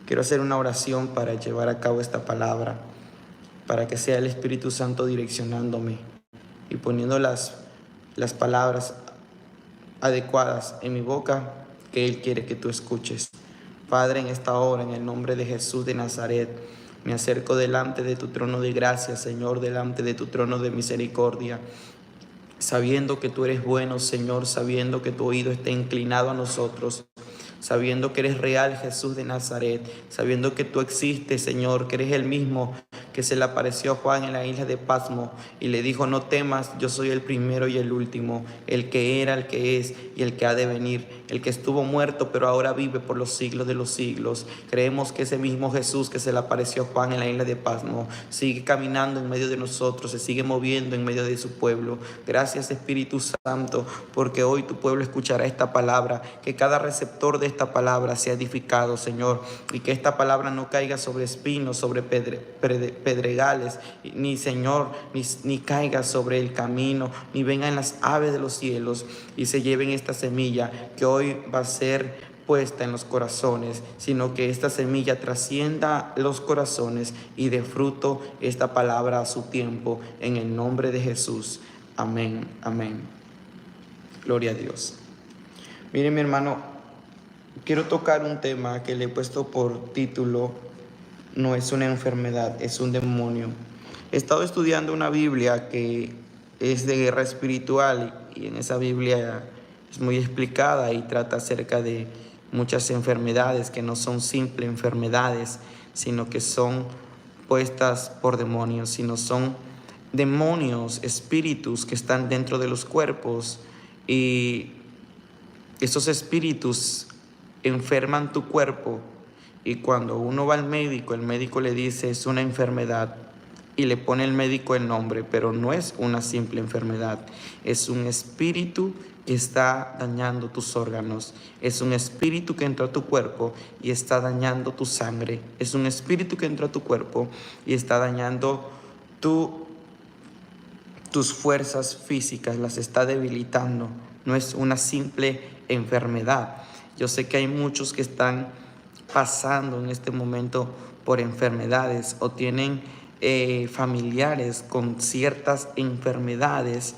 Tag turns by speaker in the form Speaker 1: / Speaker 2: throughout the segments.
Speaker 1: Quiero hacer una oración para llevar a cabo esta palabra, para que sea el Espíritu Santo direccionándome y poniendo las palabras adecuadas en mi boca que Él quiere que tú escuches. Padre, en esta hora, en el nombre de Jesús de Nazaret, me acerco delante de tu trono de gracia, Señor, delante de tu trono de misericordia, sabiendo que tú eres bueno, Señor, sabiendo que tu oído está inclinado a nosotros, sabiendo que eres real, Jesús de Nazaret, sabiendo que tú existes, Señor, que eres el mismo que se le apareció a Juan en la isla de Patmos y le dijo: no temas, yo soy el primero y el último, el que era, el que es y el que ha de venir, el que estuvo muerto pero ahora vive por los siglos de los siglos. Creemos que ese mismo Jesús que se le apareció a Juan en la isla de Patmos sigue caminando en medio de nosotros, se sigue moviendo en medio de su pueblo. Gracias, Espíritu Santo, porque hoy tu pueblo escuchará esta palabra, que cada receptor de esta palabra sea edificado, Señor, y que esta palabra no caiga sobre espinos, sobre pedregales, ni, Señor, ni caiga sobre el camino, ni vengan las aves de los cielos y se lleven esta semilla que hoy va a ser puesta en los corazones, sino que esta semilla trascienda los corazones y dé fruto esta palabra a su tiempo, en el nombre de Jesús. Amén, amén. Gloria a Dios. Miren, mi hermano, quiero tocar un tema que le he puesto por título: no es una enfermedad, es un demonio. He estado estudiando una Biblia que es de guerra espiritual y en esa Biblia es muy explicada y trata acerca de muchas enfermedades que no son simples enfermedades, sino que son puestas por demonios, sino son demonios, espíritus que están dentro de los cuerpos, y esos espíritus enferman tu cuerpo. Y cuando uno va al médico, el médico le dice: es una enfermedad, y le pone el médico el nombre, pero no es una simple enfermedad, es un espíritu que está dañando tus órganos, es un espíritu que entró a tu cuerpo y está dañando tu sangre, es un espíritu que entró a tu cuerpo y está dañando tus fuerzas físicas, las está debilitando. No es una simple enfermedad. Yo sé que hay muchos que están pasando en este momento por enfermedades o tienen familiares con ciertas enfermedades,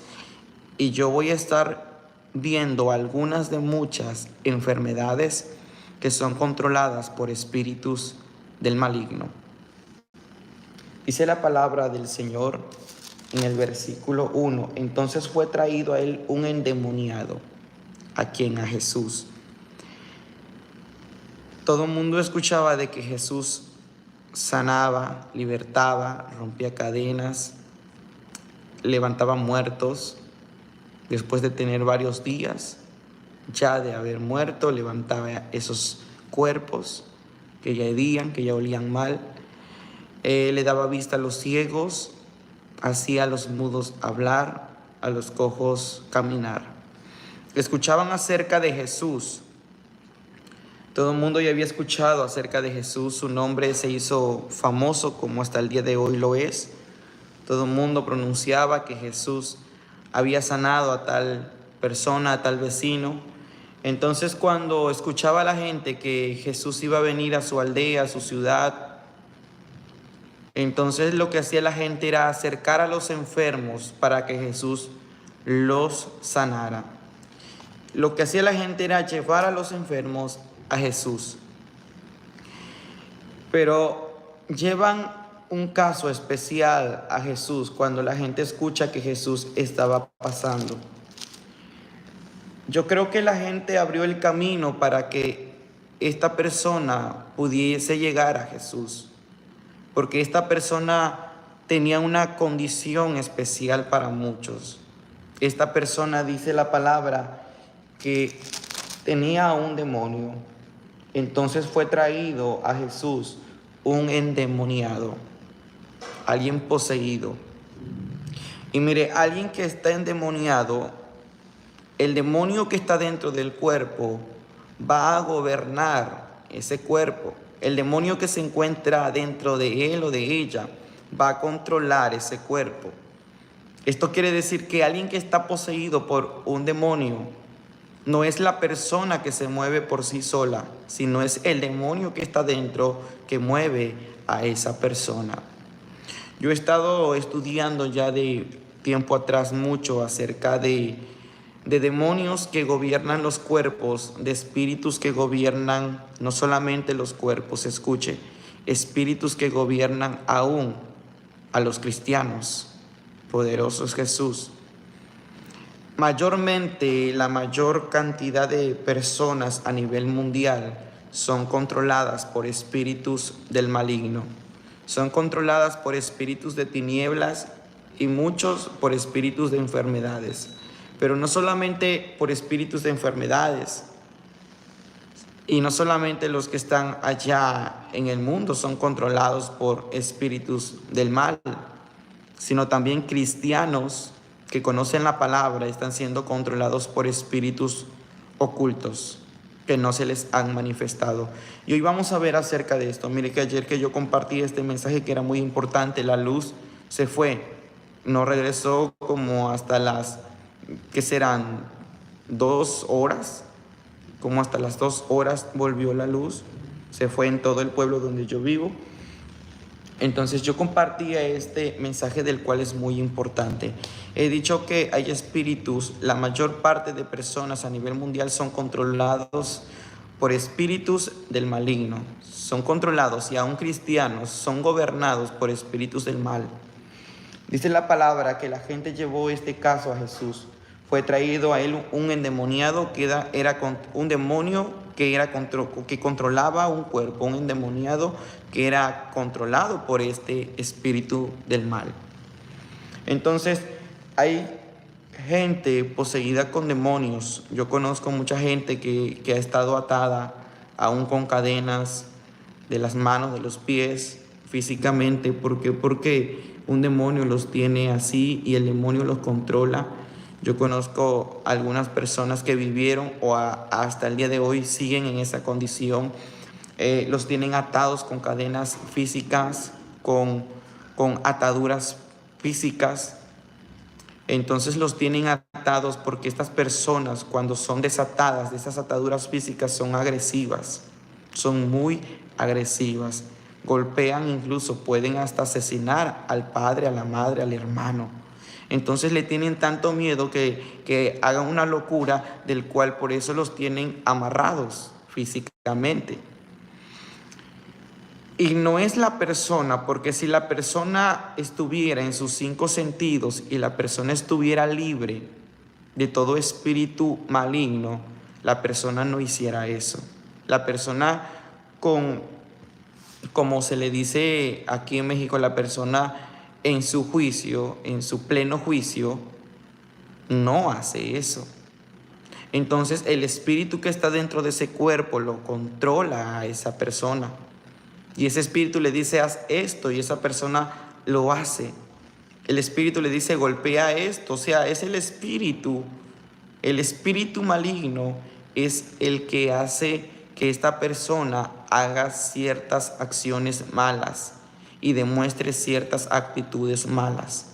Speaker 1: y yo voy a estar viendo algunas de muchas enfermedades que son controladas por espíritus del maligno. Dice la palabra del Señor en el versículo 1: entonces fue traído a él un endemoniado. ¿A quién? A Jesús. Todo el mundo escuchaba de que Jesús sanaba, libertaba, rompía cadenas, levantaba muertos. Después de tener varios días ya de haber muerto, levantaba esos cuerpos que ya hedían, que ya olían mal. Le daba vista a los ciegos, hacía a los mudos hablar, a los cojos caminar. Escuchaban acerca de Jesús. Todo el mundo ya había escuchado acerca de Jesús. Su nombre se hizo famoso, como hasta el día de hoy lo es. Todo el mundo pronunciaba que Jesús había sanado a tal persona, a tal vecino. Entonces, cuando escuchaba a la gente que Jesús iba a venir a su aldea, a su ciudad, entonces lo que hacía la gente era acercar a los enfermos para que Jesús los sanara. Lo que hacía la gente era llevar a los enfermos a Jesús. Pero llevan un caso especial a Jesús cuando la gente escucha que Jesús estaba pasando. Yo creo que la gente abrió el camino para que esta persona pudiese llegar a Jesús, porque esta persona tenía una condición especial para muchos. Esta persona, dice la palabra, que tenía un demonio. Entonces fue traído a Jesús un endemoniado, alguien poseído. Y mire, alguien que está endemoniado, el demonio que está dentro del cuerpo va a gobernar ese cuerpo. El demonio que se encuentra dentro de él o de ella va a controlar ese cuerpo. Esto quiere decir que alguien que está poseído por un demonio No es la persona que se mueve por sí sola, sino es el demonio que está dentro que mueve a esa persona. Yo he estado estudiando ya de tiempo atrás mucho acerca de demonios que gobiernan los cuerpos, de espíritus que gobiernan no solamente los cuerpos, escuche, espíritus que gobiernan aún a los cristianos. Poderoso es Jesús. Mayormente, la mayor cantidad de personas a nivel mundial son controladas por espíritus del maligno. Son controladas por espíritus de tinieblas y muchos por espíritus de enfermedades. Pero no solamente por espíritus de enfermedades, y no solamente los que están allá en el mundo son controlados por espíritus del mal, sino también cristianos que conocen la palabra están siendo controlados por espíritus ocultos que no se les han manifestado. Y hoy vamos a ver acerca de esto. Mire que ayer que yo compartí este mensaje que era muy importante, la luz se fue, no regresó como hasta las, ¿qué serán? 2 horas, como hasta las 2 horas volvió la luz, se fue en todo el pueblo donde yo vivo. Entonces yo compartía este mensaje del cual es muy importante. He dicho que hay espíritus, la mayor parte de personas a nivel mundial son controlados por espíritus del maligno. Son controlados y aún cristianos son gobernados por espíritus del mal. Dice la palabra que la gente llevó este caso a Jesús. Fue traído a él un endemoniado que era un demonio que controlaba un cuerpo, un endemoniado que era controlado por este espíritu del mal. Entonces, hay gente poseída con demonios. Yo conozco mucha gente que ha estado atada aún con cadenas de las manos, de los pies, físicamente. Porque un demonio los tiene así y el demonio los controla. Yo conozco algunas personas que vivieron o hasta el día de hoy siguen en esa condición. Los tienen atados con cadenas físicas, con ataduras físicas. Entonces los tienen atados porque estas personas, cuando son desatadas de esas ataduras físicas, son agresivas, son muy agresivas. Golpean, incluso pueden hasta asesinar al padre, a la madre, al hermano. Entonces le tienen tanto miedo que hagan una locura, del cual por eso los tienen amarrados físicamente. Y no es la persona, porque si la persona estuviera en sus 5 sentidos y la persona estuviera libre de todo espíritu maligno, la persona no hiciera eso. La persona como se le dice aquí en México, la persona en su juicio, en su pleno juicio, no hace eso. Entonces el espíritu que está dentro de ese cuerpo lo controla a esa persona. Y ese espíritu le dice, haz esto, y esa persona lo hace. El espíritu le dice, golpea esto. O sea, es el espíritu maligno es el que hace que esta persona haga ciertas acciones malas y demuestre ciertas actitudes malas.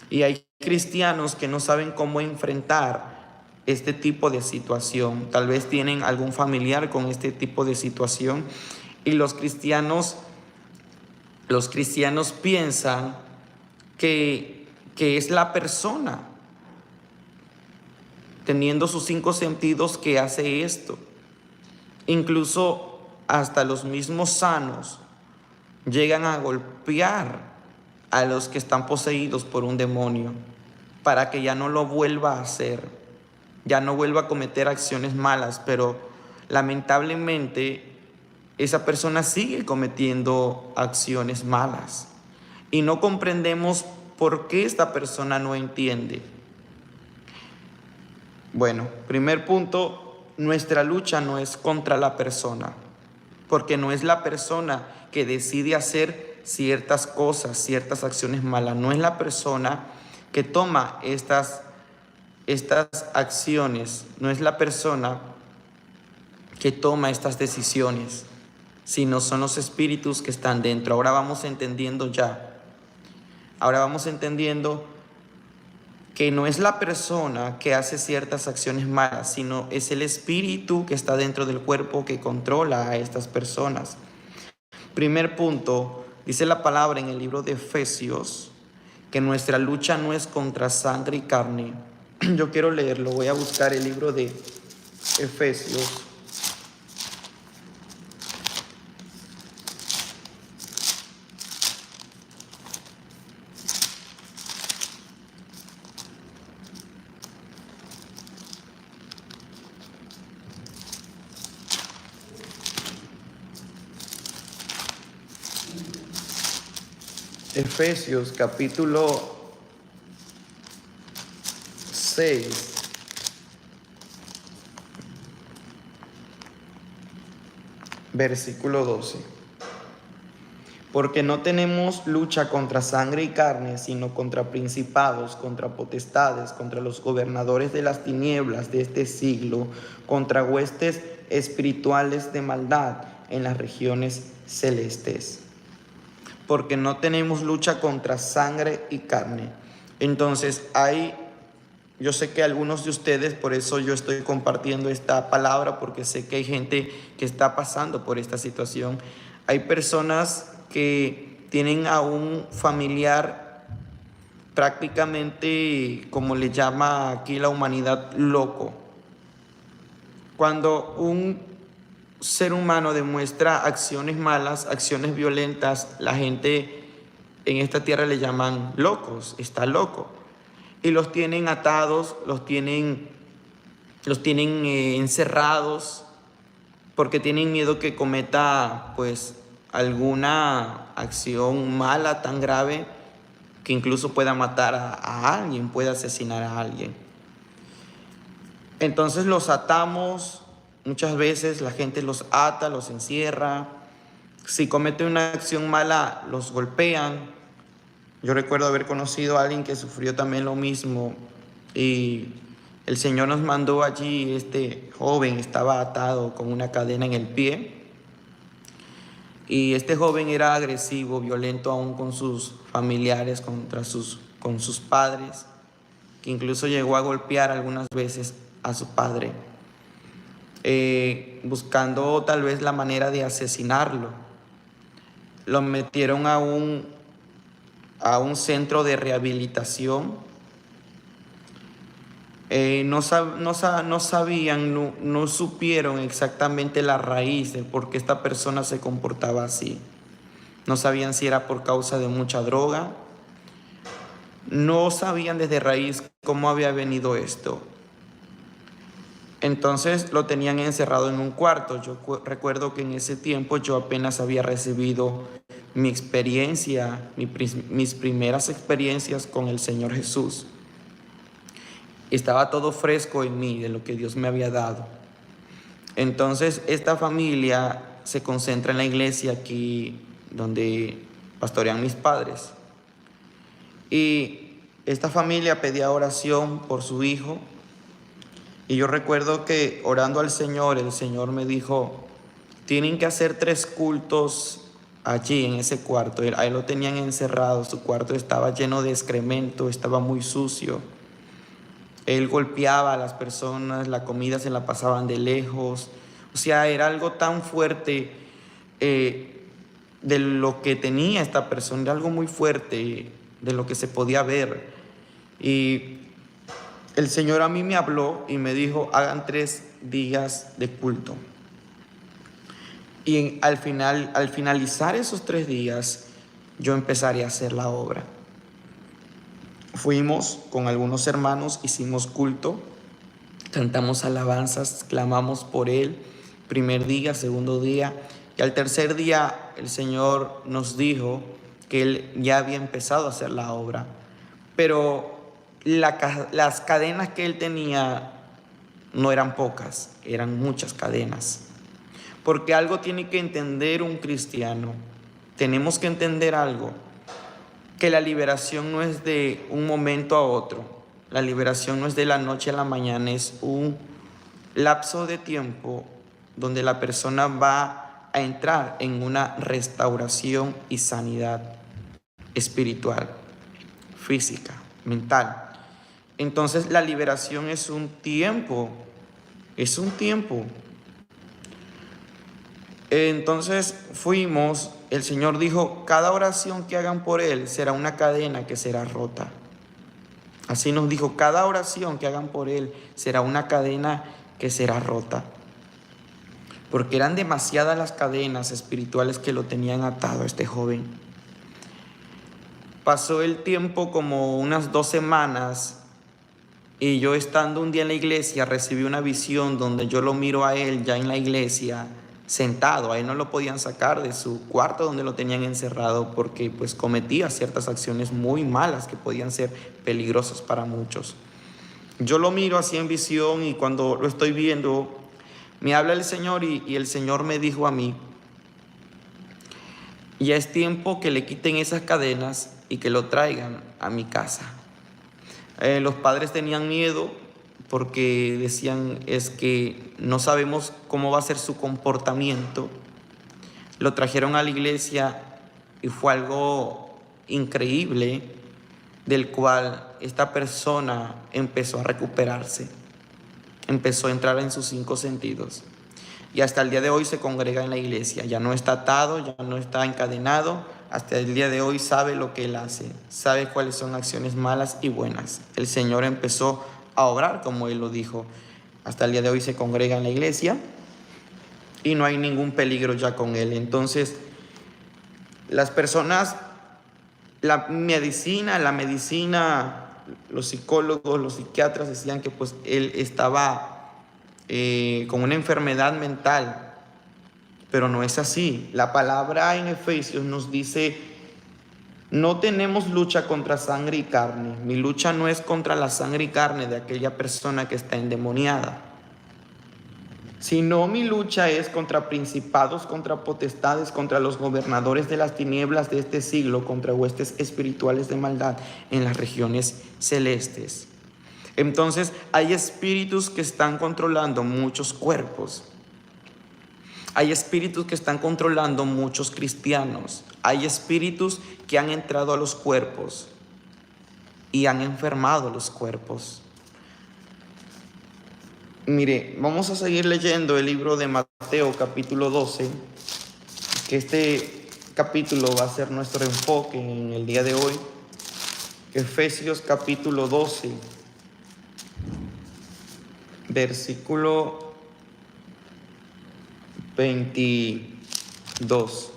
Speaker 1: Y hay cristianos que no saben cómo enfrentar este tipo de situación. Tal vez tienen algún familiar con este tipo de situación. Y los cristianos piensan que es la persona, teniendo sus 5 sentidos, que hace esto. Incluso hasta los mismos sanos llegan a golpear a los que están poseídos por un demonio para que ya no lo vuelva a hacer, ya no vuelva a cometer acciones malas, pero lamentablemente esa persona sigue cometiendo acciones malas y no comprendemos por qué esta persona no entiende. Bueno, primer punto, nuestra lucha no es contra la persona, porque no es la persona que decide hacer ciertas cosas, ciertas acciones malas. No es la persona que toma estas acciones, no es la persona que toma estas decisiones, sino son los espíritus que están dentro. Ahora vamos entendiendo que no es la persona que hace ciertas acciones malas, sino es el espíritu que está dentro del cuerpo que controla a estas personas. Primer punto, dice la palabra en el libro de Efesios, que nuestra lucha no es contra sangre y carne. Yo quiero leerlo, voy a buscar el libro de Efesios. Efesios capítulo 6, versículo 12. Porque no tenemos lucha contra sangre y carne, sino contra principados, contra potestades, contra los gobernadores de las tinieblas de este siglo, contra huestes espirituales de maldad en las regiones celestes. Porque no tenemos lucha contra sangre y carne. Entonces yo sé que algunos de ustedes, por eso yo estoy compartiendo esta palabra, porque sé que hay gente que está pasando por esta situación. Hay personas que tienen a un familiar prácticamente, como le llama aquí la humanidad, loco. Cuando un ser humano demuestra acciones malas, acciones violentas, la gente en esta tierra le llaman locos, está loco. Y los tienen atados, los tienen encerrados, porque tienen miedo que cometa pues alguna acción mala tan grave que incluso pueda matar a alguien, pueda asesinar a alguien. Entonces los atamos, muchas veces la gente los ata, los encierra. Si cometen una acción mala, los golpean. Yo recuerdo haber conocido a alguien que sufrió también lo mismo y el Señor nos mandó allí. Este joven estaba atado con una cadena en el pie y este joven era agresivo, violento aún con sus familiares, con sus padres, que incluso llegó a golpear algunas veces a su padre, buscando tal vez la manera de asesinarlo. Lo metieron a un centro de rehabilitación. No sabían, no supieron exactamente la raíz de por qué esta persona se comportaba así. No sabían si era por causa de mucha droga. No sabían desde raíz cómo había venido esto. Entonces lo tenían encerrado en un cuarto. Yo recuerdo que en ese tiempo yo apenas había recibido mi experiencia, mis primeras experiencias con el Señor Jesús. Estaba todo fresco en mí de lo que Dios me había dado. Entonces esta familia se concentra en la iglesia aquí donde pastorean mis padres. Y esta familia pedía oración por su hijo. Y yo recuerdo que orando al Señor, el Señor me dijo, tienen que hacer 3 cultos allí en ese cuarto. Ahí lo tenían encerrado, su cuarto estaba lleno de excremento, estaba muy sucio. Él golpeaba a las personas, la comida se la pasaban de lejos. O sea, era algo tan fuerte de lo que tenía esta persona, era algo muy fuerte de lo que se podía ver. Y el Señor a mí me habló y me dijo, hagan 3 días de culto. Y al finalizar esos 3 días, yo empezaré a hacer la obra. Fuimos con algunos hermanos, hicimos culto, cantamos alabanzas, clamamos por Él, primer día, segundo día, y al tercer día el Señor nos dijo que Él ya había empezado a hacer la obra, pero las cadenas que Él tenía no eran pocas, eran muchas cadenas, porque algo tiene que entender un cristiano, tenemos que entender algo, que la liberación no es de un momento a otro, la liberación no es de la noche a la mañana, es un lapso de tiempo donde la persona va a entrar en una restauración y sanidad espiritual, física, mental. Entonces la liberación es un tiempo. Es un tiempo. Entonces fuimos, el Señor dijo, cada oración que hagan por Él será una cadena que será rota. Así nos dijo, cada oración que hagan por Él será una cadena que será rota. Porque eran demasiadas las cadenas espirituales que lo tenían atado a este joven. Pasó el tiempo como unas 2 semanas y yo estando un día en la iglesia recibí una visión donde yo lo miro a él ya en la iglesia sentado. A él no lo podían sacar de su cuarto donde lo tenían encerrado porque pues cometía ciertas acciones muy malas que podían ser peligrosas para muchos. Yo lo miro así en visión y cuando lo estoy viendo me habla el Señor y el Señor me dijo a mí, ya es tiempo que le quiten esas cadenas y que lo traigan a mi casa. Los padres tenían miedo porque decían es que no sabemos cómo va a ser su comportamiento. Lo trajeron a la iglesia y fue algo increíble del cual esta persona empezó a recuperarse, empezó a entrar en sus 5 sentidos y hasta el día de hoy se congrega en la iglesia. Ya no está atado, ya no está encadenado. Hasta el día de hoy sabe lo que él hace, sabe cuáles son acciones malas y buenas. El Señor empezó a obrar como él lo dijo. Hasta el día de hoy se congrega en la iglesia y no hay ningún peligro ya con él. Entonces, las personas, la medicina, los psicólogos, los psiquiatras decían que pues él estaba con una enfermedad mental. Pero no es así. La palabra en Efesios nos dice, no tenemos lucha contra sangre y carne. Mi lucha no es contra la sangre y carne de aquella persona que está endemoniada, sino mi lucha es contra principados, contra potestades, contra los gobernadores de las tinieblas de este siglo, contra huestes espirituales de maldad en las regiones celestes. Entonces hay espíritus que están controlando muchos cuerpos. Hay espíritus que están controlando muchos cristianos. Hay espíritus que han entrado a los cuerpos y han enfermado los cuerpos. Mire, vamos a seguir leyendo el libro de Mateo capítulo 12, que este capítulo va a ser nuestro enfoque en el día de hoy. Efesios capítulo 12, versículo 22.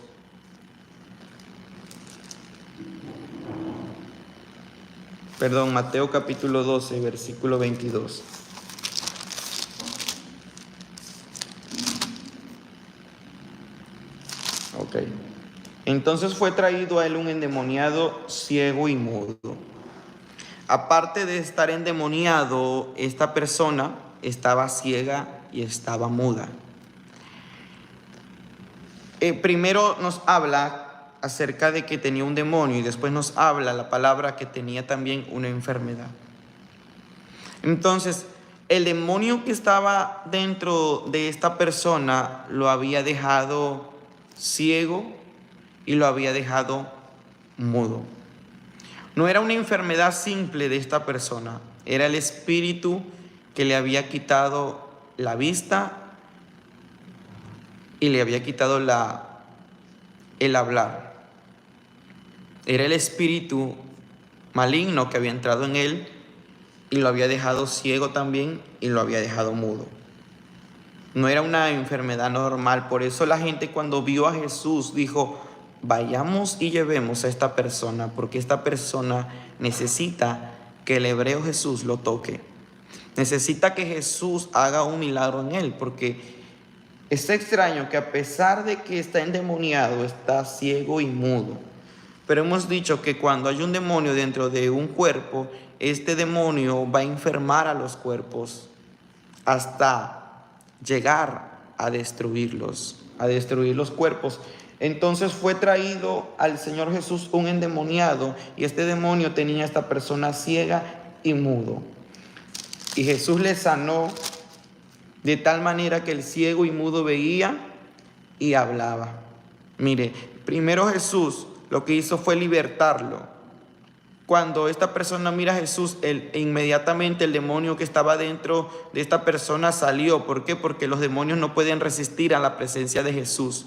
Speaker 1: Perdón, Mateo capítulo 12, versículo 22. Ok. Entonces fue traído a él un endemoniado ciego y mudo. Aparte de estar endemoniado, esta persona estaba ciega y estaba muda. Primero nos habla acerca de que tenía un demonio y después nos habla la palabra que tenía también una enfermedad. Entonces, el demonio que estaba dentro de esta persona lo había dejado ciego y lo había dejado mudo. No era una enfermedad simple de esta persona, era el espíritu que le había quitado la vista y le había quitado el hablar. Era el espíritu maligno que había entrado en él y lo había dejado ciego también y lo había dejado mudo. No era una enfermedad normal. Por eso la gente cuando vio a Jesús dijo, vayamos y llevemos a esta persona, porque esta persona necesita que el hebreo Jesús lo toque. Necesita que Jesús haga un milagro en él, porque es extraño que a pesar de que está endemoniado, está ciego y mudo. Pero hemos dicho que cuando hay un demonio dentro de un cuerpo, este demonio va a enfermar a los cuerpos hasta llegar a destruir los cuerpos. Entonces fue traído al Señor Jesús un endemoniado y este demonio tenía a esta persona ciega y mudo. Y Jesús le sanó de tal manera que el ciego y mudo veía y hablaba. Mire, primero Jesús lo que hizo fue libertarlo. Cuando esta persona mira a Jesús, inmediatamente el demonio que estaba dentro de esta persona salió. ¿Por qué? Porque los demonios no pueden resistir a la presencia de Jesús.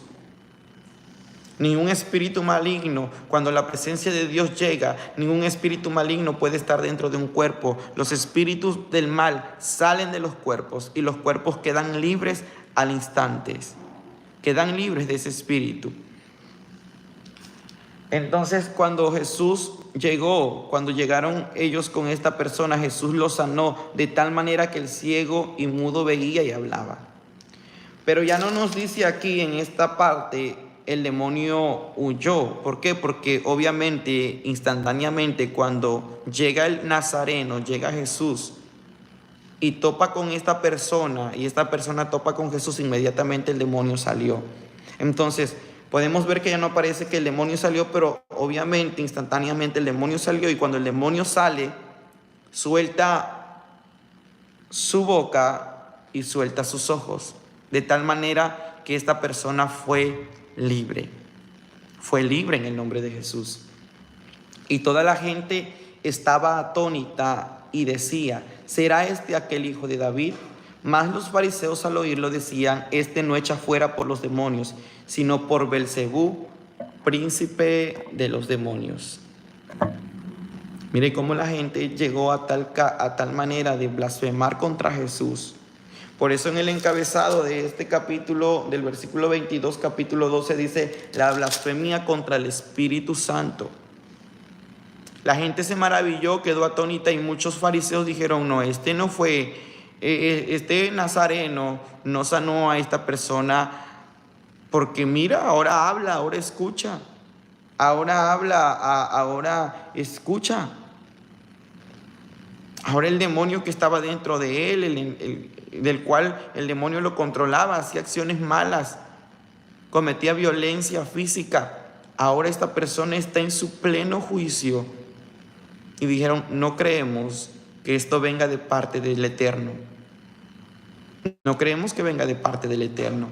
Speaker 1: Ningún espíritu maligno, cuando la presencia de Dios llega, ningún espíritu maligno puede estar dentro de un cuerpo. Los espíritus del mal salen de los cuerpos y los cuerpos quedan libres al instante. Quedan libres de ese espíritu. Entonces, cuando Jesús llegó, cuando llegaron ellos con esta persona, Jesús los sanó de tal manera que el ciego y mudo veía y hablaba. Pero ya no nos dice aquí en esta parte el demonio huyó. ¿Por qué? Porque obviamente, instantáneamente, cuando llega el Nazareno, llega Jesús y topa con esta persona, y esta persona topa con Jesús, inmediatamente el demonio salió. Entonces, podemos ver que ya no parece que el demonio salió, pero obviamente, instantáneamente el demonio salió, y cuando el demonio sale, suelta su boca y suelta sus ojos, de tal manera que esta persona fue libre. Fue libre en el nombre de Jesús. Y toda la gente estaba atónita y decía: ¿será este aquel hijo de David? Mas los fariseos al oírlo decían: este no echa fuera por los demonios, sino por Belcebú, príncipe de los demonios. Mire cómo la gente llegó a tal manera de blasfemar contra Jesús. Por eso en el encabezado de este capítulo, del versículo 22, capítulo 12, dice: la blasfemia contra el Espíritu Santo. La gente se maravilló, quedó atónita, y muchos fariseos dijeron: no, este no fue, este nazareno no sanó a esta persona, porque mira, ahora habla, ahora escucha, ahora habla, ahora escucha. Ahora el demonio que estaba dentro de él, del cual el demonio lo controlaba, hacía acciones malas, cometía violencia física, ahora esta persona está en su pleno juicio. Y dijeron: no creemos que esto venga de parte del Eterno. No creemos que venga de parte del Eterno,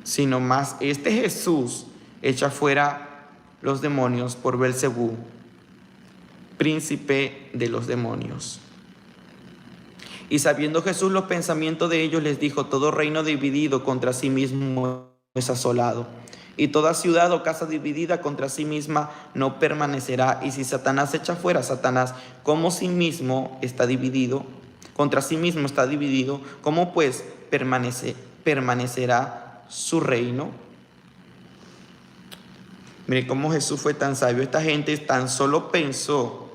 Speaker 1: sino más este Jesús echa fuera los demonios por Belcebú, príncipe de los demonios. Y sabiendo Jesús los pensamientos de ellos, les dijo: todo reino dividido contra sí mismo es asolado, y toda ciudad o casa dividida contra sí misma no permanecerá. Y si Satanás echa fuera a Satanás, como sí mismo está dividido, contra sí mismo está dividido, ¿cómo pues permanecerá su reino? Mire cómo Jesús fue tan sabio. Esta gente tan solo pensó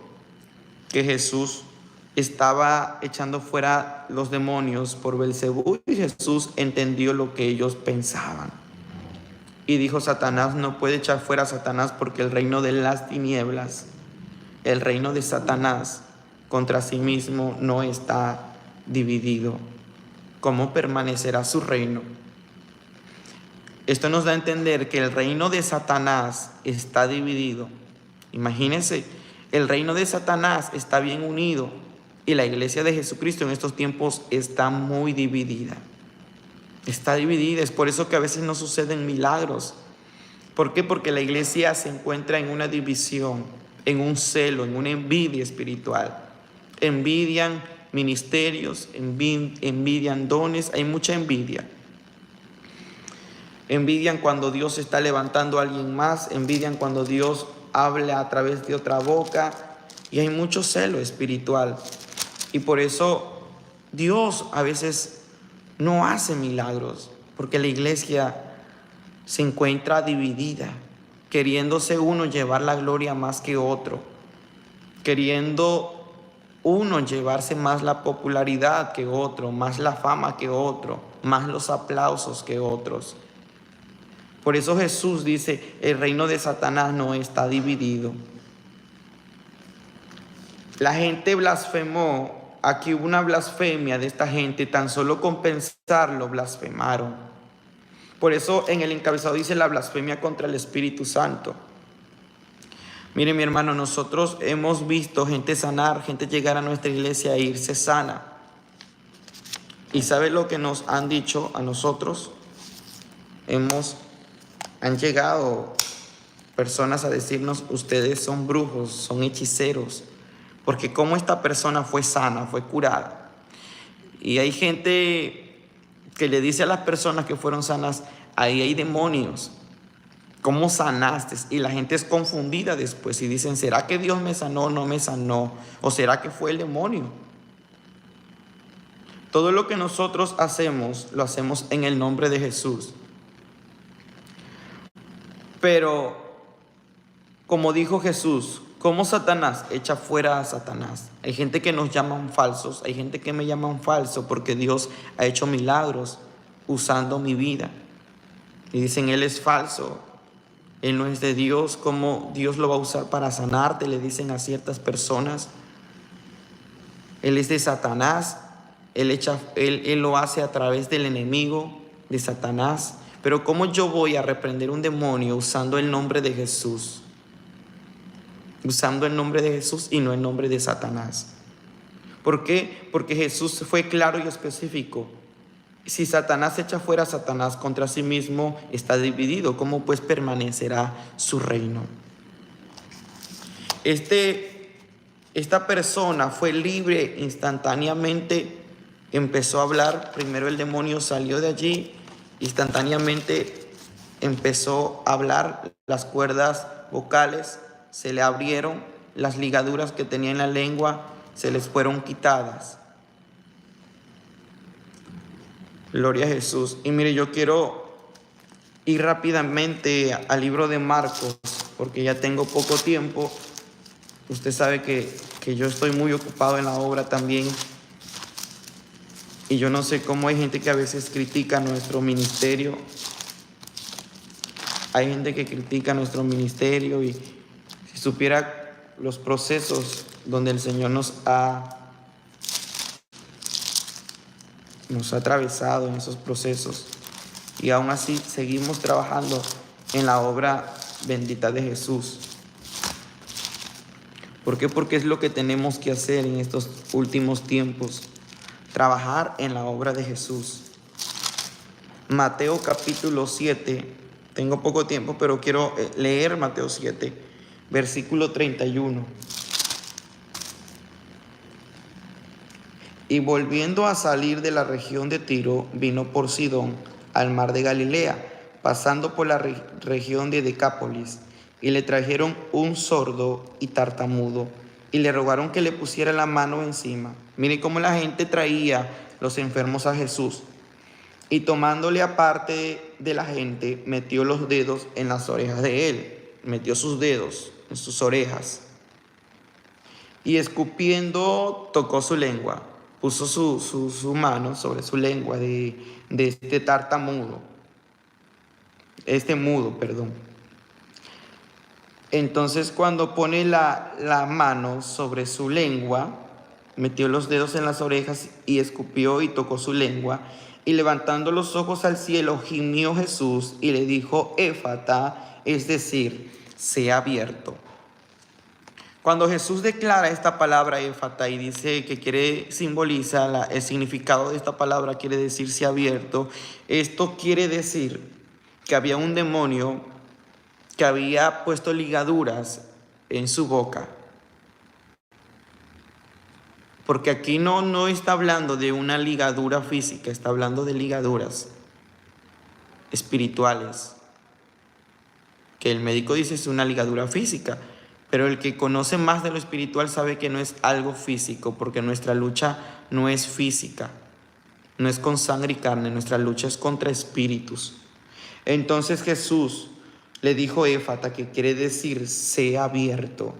Speaker 1: que Jesús estaba echando fuera los demonios por Belcebú, y Jesús entendió lo que ellos pensaban. Y dijo: Satanás no puede echar fuera a Satanás, porque el reino de las tinieblas, el reino de Satanás contra sí mismo no está dividido. ¿Cómo permanecerá su reino? Esto nos da a entender que el reino de Satanás está dividido. Imagínense, el reino de Satanás está bien unido, y la iglesia de Jesucristo en estos tiempos está muy dividida. Está dividida, es por eso que a veces no suceden milagros. ¿Por qué? Porque la iglesia se encuentra en una división, en un celo, en una envidia espiritual. Envidian ministerios, envidian dones, hay mucha envidia. Envidian cuando Dios está levantando a alguien más, envidian cuando Dios habla a través de otra boca, y hay mucho celo espiritual. Y por eso Dios a veces no hace milagros, porque la iglesia se encuentra dividida, queriéndose uno llevar la gloria más que otro, queriendo uno llevarse más la popularidad que otro, más la fama que otro, más los aplausos que otros. Por eso Jesús dice: el reino de Satanás no está dividido. La gente blasfemó. Aquí hubo una blasfemia de esta gente, tan solo con pensarlo blasfemaron. Por eso en el encabezado dice: la blasfemia contra el Espíritu Santo. Mire, mi hermano, nosotros hemos visto gente sanar, gente llegar a nuestra iglesia e irse sana. ¿Y sabe lo que nos han dicho a nosotros? Han llegado personas a decirnos, ustedes son brujos, son hechiceros, porque como esta persona fue sana, fue curada. Y hay gente que le dice a las personas que fueron sanas, ahí hay demonios, ¿cómo sanaste? Y la gente es confundida después y dicen, ¿será que Dios me sanó, no me sanó? ¿O será que fue el demonio? Todo lo que nosotros hacemos, lo hacemos en el nombre de Jesús. Pero, como dijo Jesús, ¿cómo Satanás echa fuera a Satanás? Hay gente que nos llaman falsos, hay gente que me llaman falso porque Dios ha hecho milagros usando mi vida. Y dicen, Él es falso, Él no es de Dios, ¿cómo Dios lo va a usar para sanarte? Le dicen a ciertas personas. Él es de Satanás, Él lo hace a través del enemigo de Satanás. Pero ¿cómo yo voy a reprender un demonio usando el nombre de Jesús? Usando el nombre de Jesús y no el nombre de Satanás. ¿Por qué? Porque Jesús fue claro y específico. Si Satanás echa fuera a Satanás, contra sí mismo está dividido. ¿Cómo pues permanecerá su reino? Esta persona fue libre instantáneamente. Empezó a hablar. Primero el demonio salió de allí. Instantáneamente empezó a hablar. Las cuerdas vocales se le abrieron. Las ligaduras que tenía en la lengua se les fueron quitadas. Gloria a Jesús. Y mire, yo quiero ir rápidamente al libro de Marcos, porque ya tengo poco tiempo. Usted sabe que yo estoy muy ocupado en la obra también. Y yo no sé cómo hay gente que a veces critica nuestro ministerio. Hay gente que critica nuestro ministerio y si supiera los procesos donde el Señor nos ha atravesado en esos procesos, y aún así seguimos trabajando en la obra bendita de Jesús. ¿Por qué? Porque es lo que tenemos que hacer en estos últimos tiempos, trabajar en la obra de Jesús. Mateo capítulo 7, tengo poco tiempo, pero quiero leer Mateo 7, versículo 31. Y volviendo a salir de la región de Tiro, vino por Sidón al mar de Galilea, pasando por la región de Decápolis, y le trajeron un sordo y tartamudo, y le rogaron que le pusiera la mano encima. Mire cómo la gente traía los enfermos a Jesús, y tomándole aparte de la gente, metió los dedos en las orejas de él, metió sus dedos en sus orejas, y escupiendo tocó su lengua. Puso su mano sobre su lengua de este tartamudo, mudo. Entonces cuando pone la mano sobre su lengua, metió los dedos en las orejas y escupió y tocó su lengua. Y levantando los ojos al cielo, gimió Jesús y le dijo, Éfata, es decir, sea abierto. Cuando Jesús declara esta palabra éfata y dice que simboliza el significado de esta palabra, quiere decir sea abierto, esto quiere decir que había un demonio que había puesto ligaduras en su boca. Porque aquí no está hablando de una ligadura física, está hablando de ligaduras espirituales. Que el médico dice es una ligadura física. Pero el que conoce más de lo espiritual sabe que no es algo físico, porque nuestra lucha no es física, no es con sangre y carne, nuestra lucha es contra espíritus. Entonces Jesús le dijo éfata, que quiere decir sea abierto.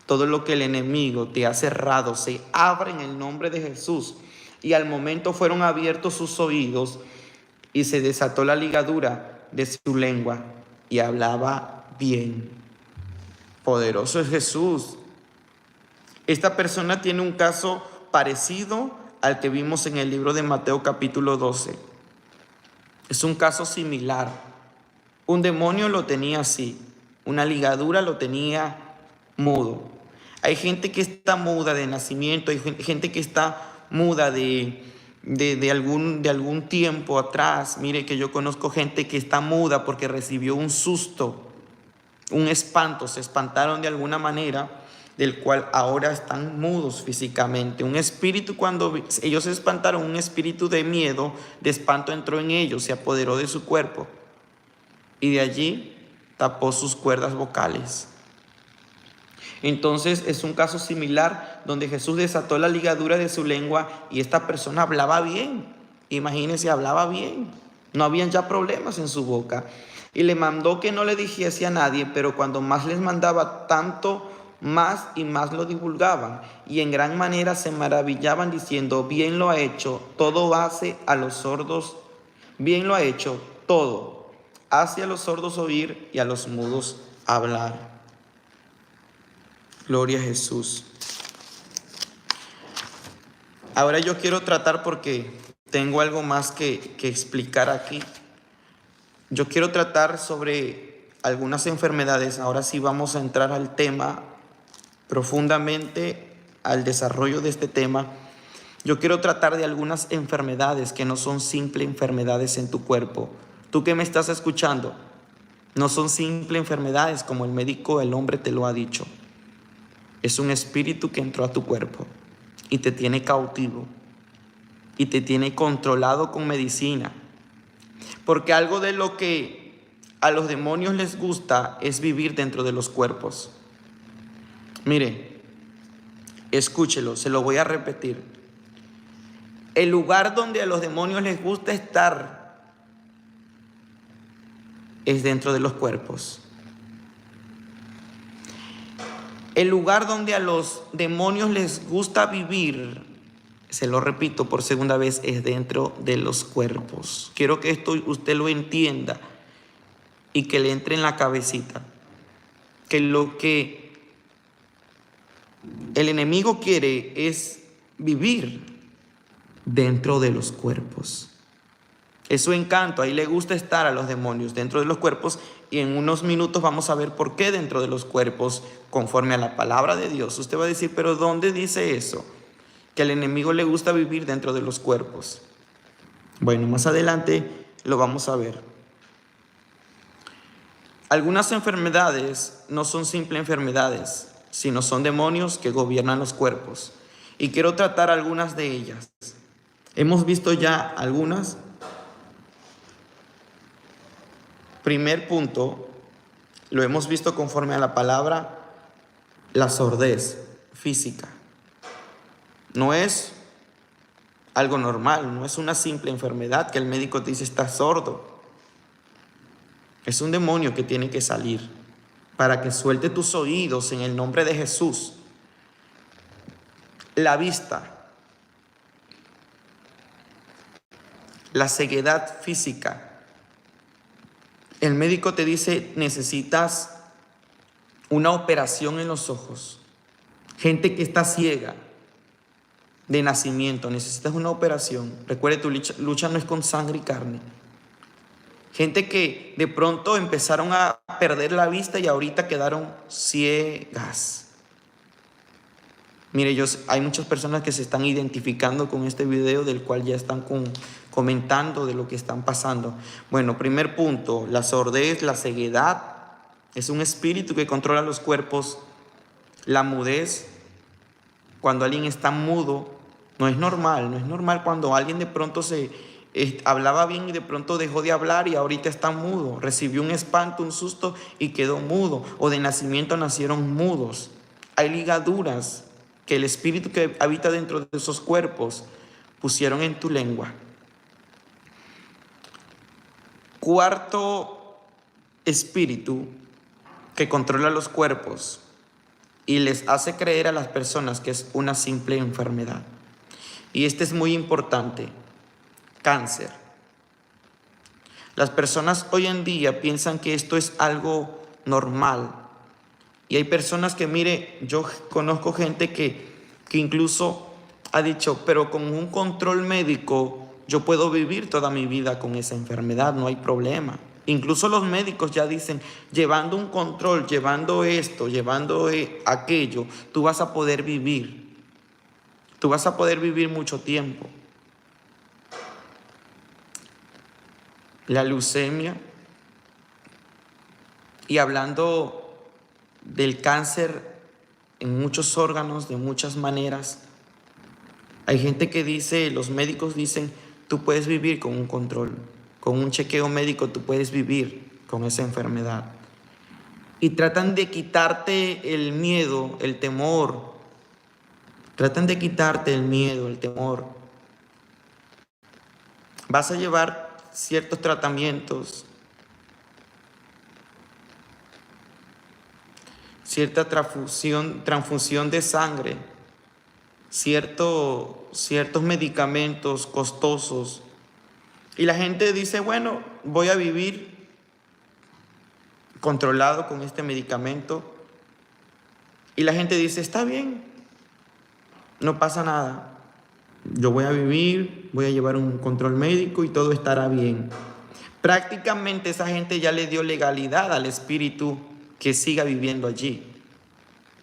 Speaker 1: Todo lo que el enemigo te ha cerrado se abre en el nombre de Jesús. Y al momento fueron abiertos sus oídos y se desató la ligadura de su lengua y hablaba bien. Poderoso es Jesús. Esta persona tiene un caso parecido al que vimos en el libro de Mateo capítulo 12. Es un caso similar. Un demonio lo tenía así, una ligadura lo tenía mudo. Hay gente que está muda de nacimiento, hay gente que está muda de algún tiempo atrás. Mire que yo conozco gente que está muda porque recibió un susto un espanto, se espantaron de alguna manera, del cual ahora están mudos físicamente. Un espíritu, cuando ellos se espantaron, un espíritu de miedo, de espanto entró en ellos, se apoderó de su cuerpo y de allí tapó sus cuerdas vocales. Entonces es un caso similar donde Jesús desató la ligadura de su lengua y esta persona hablaba bien. Imagínense, hablaba bien. No habían ya problemas en su boca. Y le mandó que no le dijese a nadie, pero cuando más les mandaba, tanto más y más lo divulgaban. Y en gran manera se maravillaban diciendo, bien lo ha hecho, todo hace a los sordos, bien lo ha hecho, todo. Hace a los sordos oír y a los mudos hablar. Gloria a Jesús. Ahora yo quiero tratar, porque tengo algo más que explicar aquí. Yo quiero tratar sobre algunas enfermedades. Ahora sí vamos a entrar al tema profundamente, al desarrollo de este tema. Yo quiero tratar de algunas enfermedades que no son simples enfermedades en tu cuerpo. Tú que me estás escuchando, no son simples enfermedades como el médico, el hombre te lo ha dicho. Es un espíritu que entró a tu cuerpo y te tiene cautivo y te tiene controlado con medicina. Porque algo de lo que a los demonios les gusta es vivir dentro de los cuerpos. Mire, escúchelo, se lo voy a repetir. El lugar donde a los demonios les gusta estar es dentro de los cuerpos. El lugar donde a los demonios les gusta vivir, se lo repito por segunda vez, es dentro de los cuerpos. Quiero que esto usted lo entienda y que le entre en la cabecita. Que lo que el enemigo quiere es vivir dentro de los cuerpos. Es su encanto, ahí le gusta estar a los demonios dentro de los cuerpos, y en unos minutos vamos a ver por qué dentro de los cuerpos, conforme a la palabra de Dios. Usted va a decir, pero ¿dónde dice eso? Que al enemigo le gusta vivir dentro de los cuerpos. Bueno, más adelante lo vamos a ver. Algunas enfermedades no son simples enfermedades, sino son demonios que gobiernan los cuerpos. Y quiero tratar algunas de ellas. Hemos visto ya algunas. Primer punto, lo hemos visto conforme a la palabra, la sordez física. No es algo normal, no es una simple enfermedad que el médico te dice estás sordo. Es un demonio que tiene que salir para que suelte tus oídos en el nombre de Jesús. La vista, la ceguedad física. El médico te dice, necesitas una operación en los ojos. Gente que está ciega de nacimiento, necesitas una operación. Recuerde, tu lucha no es con sangre y carne. Gente que de pronto empezaron a perder la vista y ahorita quedaron ciegas. Mire, hay muchas personas que se están identificando con este video, del cual ya están comentando de lo que están pasando. Bueno, primer punto, la sordez, la ceguedad, es un espíritu que controla los cuerpos. La mudez, cuando alguien está mudo, no es normal cuando alguien de pronto hablaba bien y de pronto dejó de hablar y ahorita está mudo, recibió un espanto, un susto y quedó mudo, o de nacimiento nacieron mudos. Hay ligaduras que el espíritu que habita dentro de esos cuerpos pusieron en tu lengua. Cuarto espíritu que controla los cuerpos y les hace creer a las personas que es una simple enfermedad. Y este es muy importante: cáncer. Las personas hoy en día piensan que esto es algo normal. Y hay personas que, mire, yo conozco gente que incluso ha dicho, pero con un control médico yo puedo vivir toda mi vida con esa enfermedad, no hay problema. Incluso los médicos ya dicen, llevando un control, llevando esto, llevando aquello, tú vas a poder vivir. Tú vas a poder vivir mucho tiempo. La leucemia. Y hablando del cáncer en muchos órganos, de muchas maneras. Hay gente que dice, los médicos dicen, tú puedes vivir con un control, con un chequeo médico tú puedes vivir con esa enfermedad. Y tratan de quitarte el miedo, el temor. Tratan de quitarte el miedo, el temor. Vas a llevar ciertos tratamientos, cierta transfusión de sangre, ciertos medicamentos costosos. Y la gente dice, bueno, voy a vivir controlado con este medicamento. Y la gente dice, está bien, no pasa nada. Yo voy a vivir, voy a llevar un control médico y todo estará bien. Prácticamente esa gente ya le dio legalidad al espíritu que siga viviendo allí.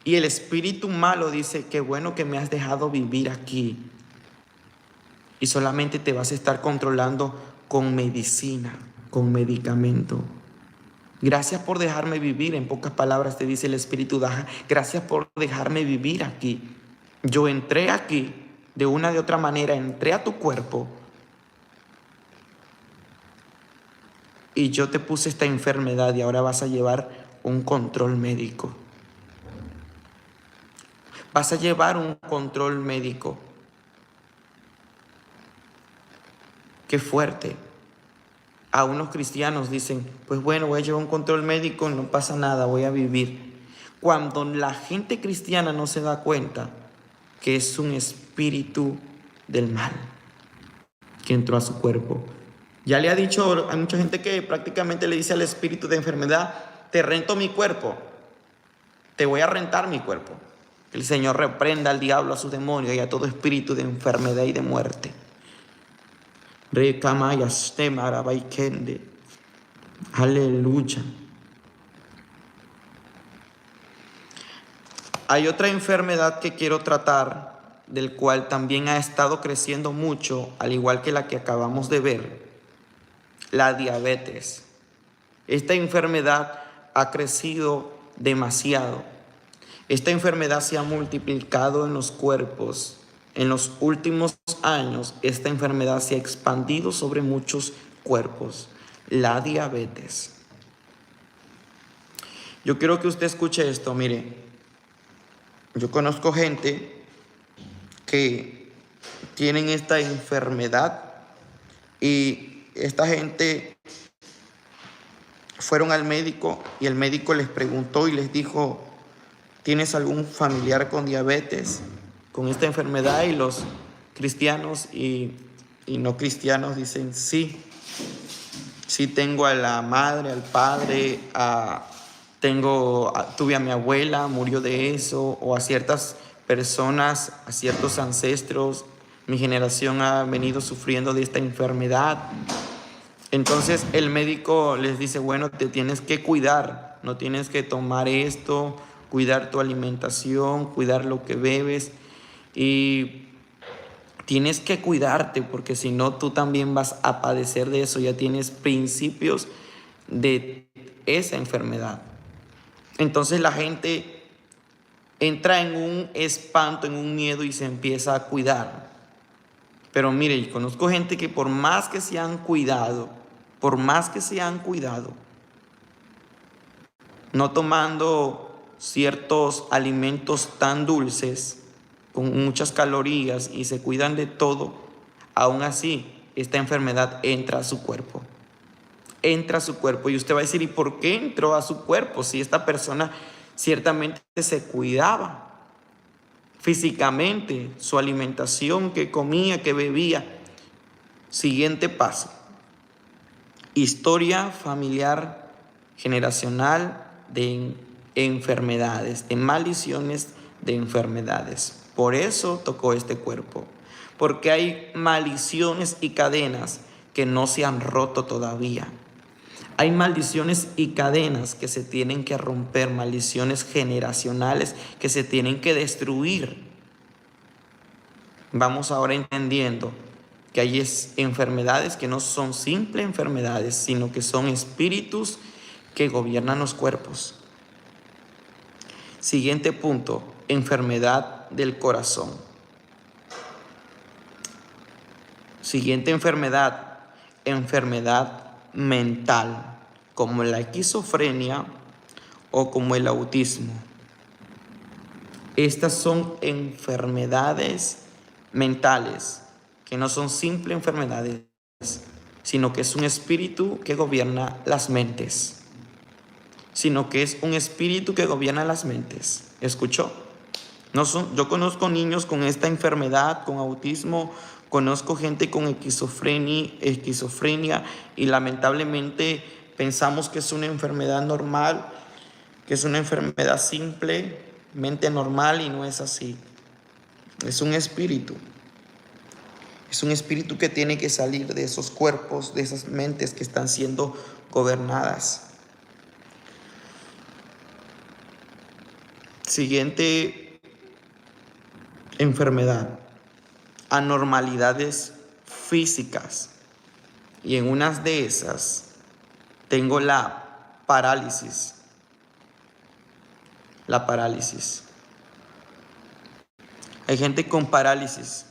Speaker 1: Y el espíritu malo dice, qué bueno que me has dejado vivir aquí. Y solamente te vas a estar controlando con medicina, con medicamento. Gracias por dejarme vivir, en pocas palabras te dice el espíritu, gracias por dejarme vivir aquí. Yo entré aquí, de una de otra manera, entré a tu cuerpo y yo te puse esta enfermedad y ahora vas a llevar un control médico. Vas a llevar un control médico. Qué fuerte. A unos cristianos dicen, pues bueno, voy a llevar un control médico, no pasa nada, voy a vivir. Cuando la gente cristiana no se da cuenta que es un espíritu del mal que entró a su cuerpo. Ya le ha dicho, hay mucha gente que prácticamente le dice al espíritu de enfermedad, te rento mi cuerpo, te voy a rentar mi cuerpo. Que el Señor reprenda al diablo, a sus demonios y a todo espíritu de enfermedad y de muerte. Aleluya. Hay otra enfermedad que quiero tratar, del cual también ha estado creciendo mucho, al igual que la que acabamos de ver, la diabetes. Esta enfermedad ha crecido demasiado. Esta enfermedad se ha multiplicado en los cuerpos. En los últimos años, esta enfermedad se ha expandido sobre muchos cuerpos. La diabetes. Yo quiero que usted escuche esto, mire. Yo conozco gente que tienen esta enfermedad y esta gente fueron al médico y el médico les preguntó y les dijo, ¿tienes algún familiar con diabetes, con esta enfermedad? Y los cristianos y no cristianos dicen, sí tengo a la madre, al padre, tuve a mi abuela, murió de eso, o a ciertas personas, a ciertos ancestros, mi generación ha venido sufriendo de esta enfermedad. Entonces el médico les dice, bueno, te tienes que cuidar, no tienes que tomar esto, cuidar tu alimentación, cuidar lo que bebes y tienes que cuidarte porque si no tú también vas a padecer de eso, ya tienes principios de esa enfermedad. Entonces la gente entra en un espanto, en un miedo y se empieza a cuidar. Pero mire, yo conozco gente que por más que se han cuidado, no tomando ciertos alimentos tan dulces, con muchas calorías y se cuidan de todo, aún así esta enfermedad entra a su cuerpo. Entra a su cuerpo y usted va a decir, ¿y por qué entró a su cuerpo? Si esta persona ciertamente se cuidaba físicamente, su alimentación, que comía, que bebía. Siguiente paso. Historia familiar generacional de enfermedades, de maldiciones de enfermedades. Por eso tocó este cuerpo. Porque hay maldiciones y cadenas que no se han roto todavía. Hay maldiciones y cadenas que se tienen que romper, maldiciones generacionales que se tienen que destruir. Vamos ahora entendiendo que hay enfermedades que no son simples enfermedades, sino que son espíritus que gobiernan los cuerpos. Siguiente punto, enfermedad del corazón. Siguiente enfermedad, enfermedad mental, como la esquizofrenia o como el autismo. Estas son enfermedades mentales, que no son simples enfermedades, sino que es un espíritu que gobierna las mentes. ¿Escuchó? Yo conozco niños con esta enfermedad, con autismo, conozco gente con esquizofrenia y lamentablemente pensamos que es una enfermedad normal, que es una enfermedad simplemente normal, y no es así. Es un espíritu. Es un espíritu que tiene que salir de esos cuerpos, de esas mentes que están siendo gobernadas. Siguiente enfermedad, anormalidades físicas. Y en unas de esas tengo la parálisis. La parálisis. Hay gente con parálisis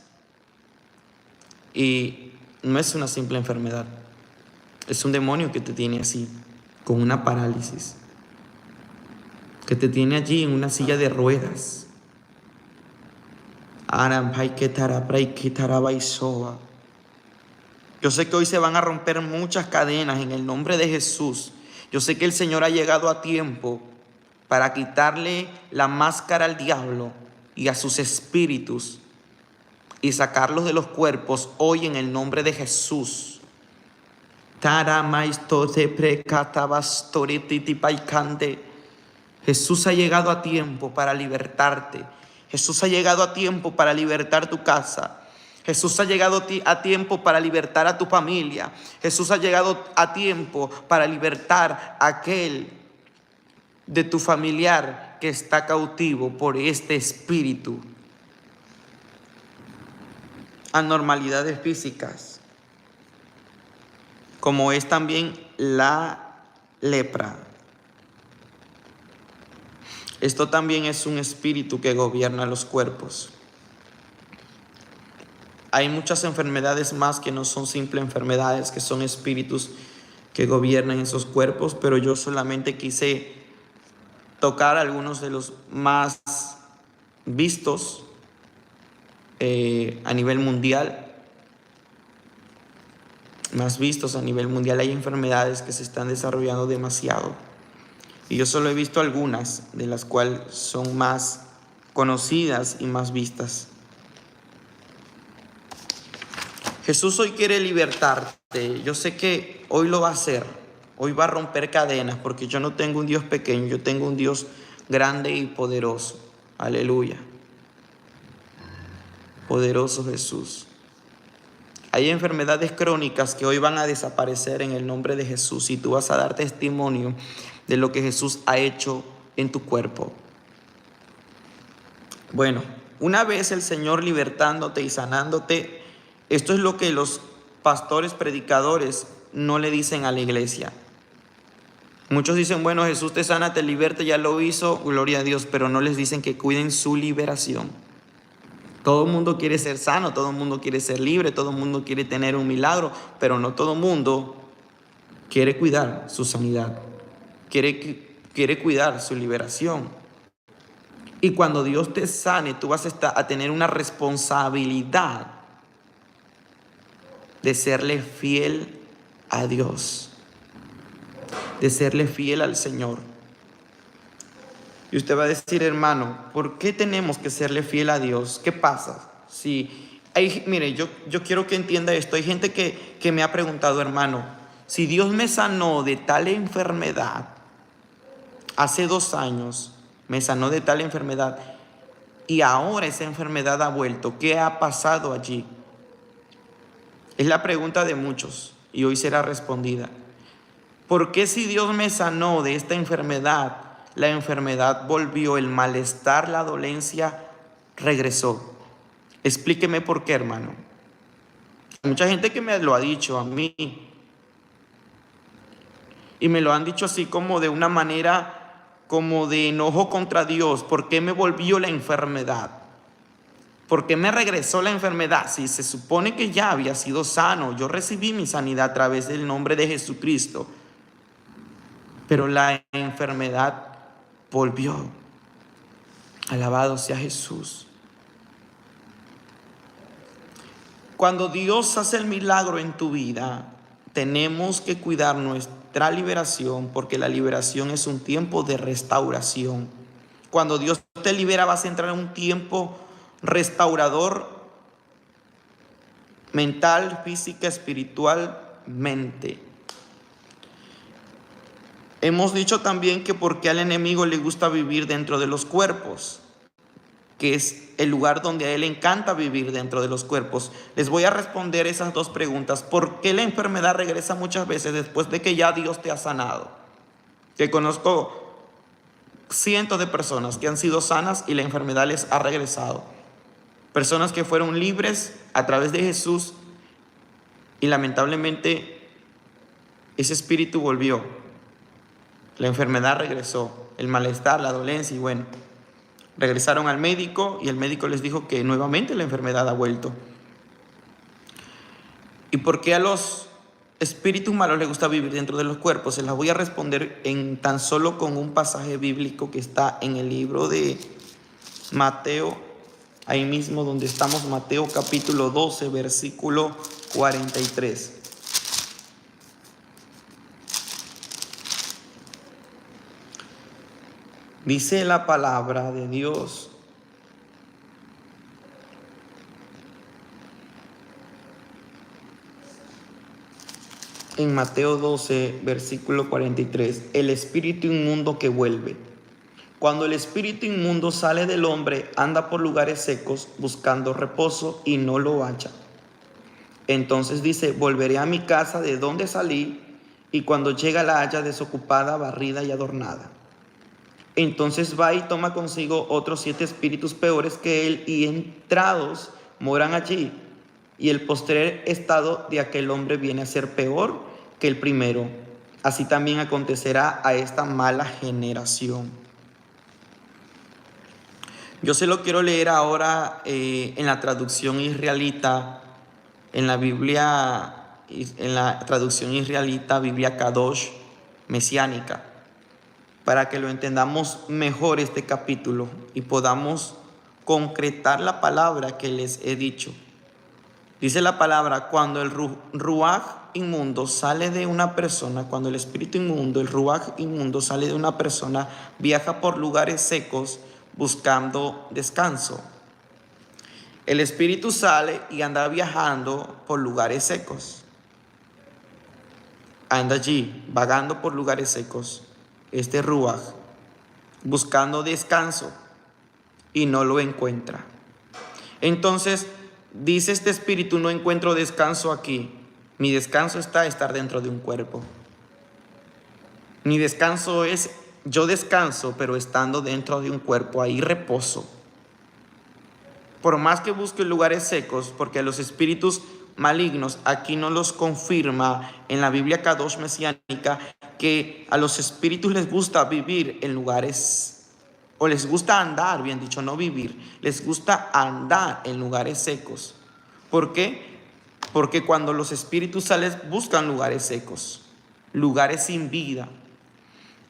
Speaker 1: y no es una simple enfermedad. Es un demonio que te tiene así, con una parálisis, que te tiene allí en una silla de ruedas. Yo sé que hoy se van a romper muchas cadenas en el nombre de Jesús. Yo sé que el Señor ha llegado a tiempo para quitarle la máscara al diablo y a sus espíritus y sacarlos de los cuerpos hoy en el nombre de Jesús. Jesús ha llegado a tiempo para libertarte. Jesús ha llegado a tiempo para libertar tu casa. Jesús ha llegado a tiempo para libertar a tu familia. Jesús ha llegado a tiempo para libertar a aquel de tu familiar que está cautivo por este espíritu. Anormalidades físicas, como es también la lepra. Esto también es un espíritu que gobierna los cuerpos. Hay muchas enfermedades más que no son simples enfermedades, que son espíritus que gobiernan esos cuerpos, pero yo solamente quise tocar algunos de los más vistos a nivel mundial. Hay enfermedades que se están desarrollando demasiado. Y yo solo he visto algunas de las cuales son más conocidas y más vistas. Jesús hoy quiere libertarte. Yo sé que hoy lo va a hacer. Hoy va a romper cadenas, porque yo no tengo un Dios pequeño, yo tengo un Dios grande y poderoso. Aleluya. Poderoso Jesús. Hay enfermedades crónicas que hoy van a desaparecer en el nombre de Jesús, y tú vas a dar testimonio de lo que Jesús ha hecho en tu cuerpo. Bueno, una vez el Señor libertándote y sanándote, esto es lo que los pastores predicadores no le dicen a la iglesia. Muchos dicen, bueno, Jesús te sana, te liberta, ya lo hizo, gloria a Dios, pero no les dicen que cuiden su liberación. Todo el mundo quiere ser sano, todo el mundo quiere ser libre, todo el mundo quiere tener un milagro, pero no todo el mundo quiere cuidar su sanidad, quiere cuidar su liberación. Y cuando Dios te sane, tú vas a tener una responsabilidad de serle fiel a Dios, de serle fiel al Señor. Y usted va a decir, hermano, ¿por qué tenemos que serle fiel a Dios? ¿Qué pasa? Mire, yo quiero que entienda esto. Hay gente que me ha preguntado, hermano, si Dios me sanó de tal enfermedad, hace 2 años me sanó de tal enfermedad, y ahora esa enfermedad ha vuelto, ¿qué ha pasado allí? Es la pregunta de muchos, y hoy será respondida. ¿Por qué si Dios me sanó de esta enfermedad, la enfermedad volvió, el malestar, la dolencia regresó? Explíqueme por qué, hermano. Hay mucha gente que me lo ha dicho a mí, y me lo han dicho así como de una manera como de enojo contra Dios. ¿Por qué me volvió la enfermedad? ¿Por qué me regresó la enfermedad? Si se supone que ya había sido sano, yo recibí mi sanidad a través del nombre de Jesucristo, pero la enfermedad volvió. Alabado sea Jesús. Cuando Dios hace el milagro en tu vida, tenemos que cuidar nuestra liberación, porque la liberación es un tiempo de restauración. Cuando Dios te libera, vas a entrar en un tiempo restaurador mental, física, espiritualmente. Hemos dicho también que porque al enemigo le gusta vivir dentro de los cuerpos, que es el lugar donde a él le encanta vivir dentro de los cuerpos. Les voy a responder esas dos preguntas. ¿Por qué la enfermedad regresa muchas veces después de que ya Dios te ha sanado? Que conozco cientos de personas que han sido sanas y la enfermedad les ha regresado. Personas que fueron libres a través de Jesús y lamentablemente ese espíritu volvió. La enfermedad regresó, el malestar, la dolencia y bueno, regresaron al médico y el médico les dijo que nuevamente la enfermedad ha vuelto. ¿Y por qué a los espíritus malos les gusta vivir dentro de los cuerpos? Se las voy a responder en tan solo con un pasaje bíblico que está en el libro de Mateo, ahí mismo donde estamos, Mateo capítulo 12, versículo 43. Dice la palabra de Dios: en Mateo 12, versículo 43, el espíritu inmundo que vuelve. Cuando el espíritu inmundo sale del hombre, anda por lugares secos buscando reposo y no lo halla. Entonces dice: volveré a mi casa de donde salí, y cuando llega la halla desocupada, barrida y adornada. Entonces va y toma consigo otros 7 espíritus peores que él, y entrados moran allí. Y el postrer estado de aquel hombre viene a ser peor que el primero. Así también acontecerá a esta mala generación. Yo se lo quiero leer ahora en la traducción israelita, en la Biblia, en la traducción israelita, Biblia Kadosh, mesiánica, para que lo entendamos mejor este capítulo y podamos concretar la palabra que les he dicho. Dice la palabra: cuando el ruaj inmundo sale de una persona, cuando el espíritu inmundo, el ruaj inmundo sale de una persona, viaja por lugares secos buscando descanso. El espíritu sale y anda viajando por lugares secos. Anda allí, vagando por lugares secos. Este ruaj, buscando descanso y no lo encuentra. Entonces dice este espíritu: no encuentro descanso aquí. Mi descanso está estar dentro de un cuerpo. Mi descanso es, yo descanso, pero estando dentro de un cuerpo, ahí reposo. Por más que busque lugares secos, porque los espíritus malignos, aquí no los confirma en la Biblia Kadosh mesiánica, que a los espíritus les gusta vivir en lugares, o les gusta andar, bien dicho, no vivir, les gusta andar en lugares secos. ¿Por qué? Porque cuando los espíritus salen buscan lugares secos, lugares sin vida.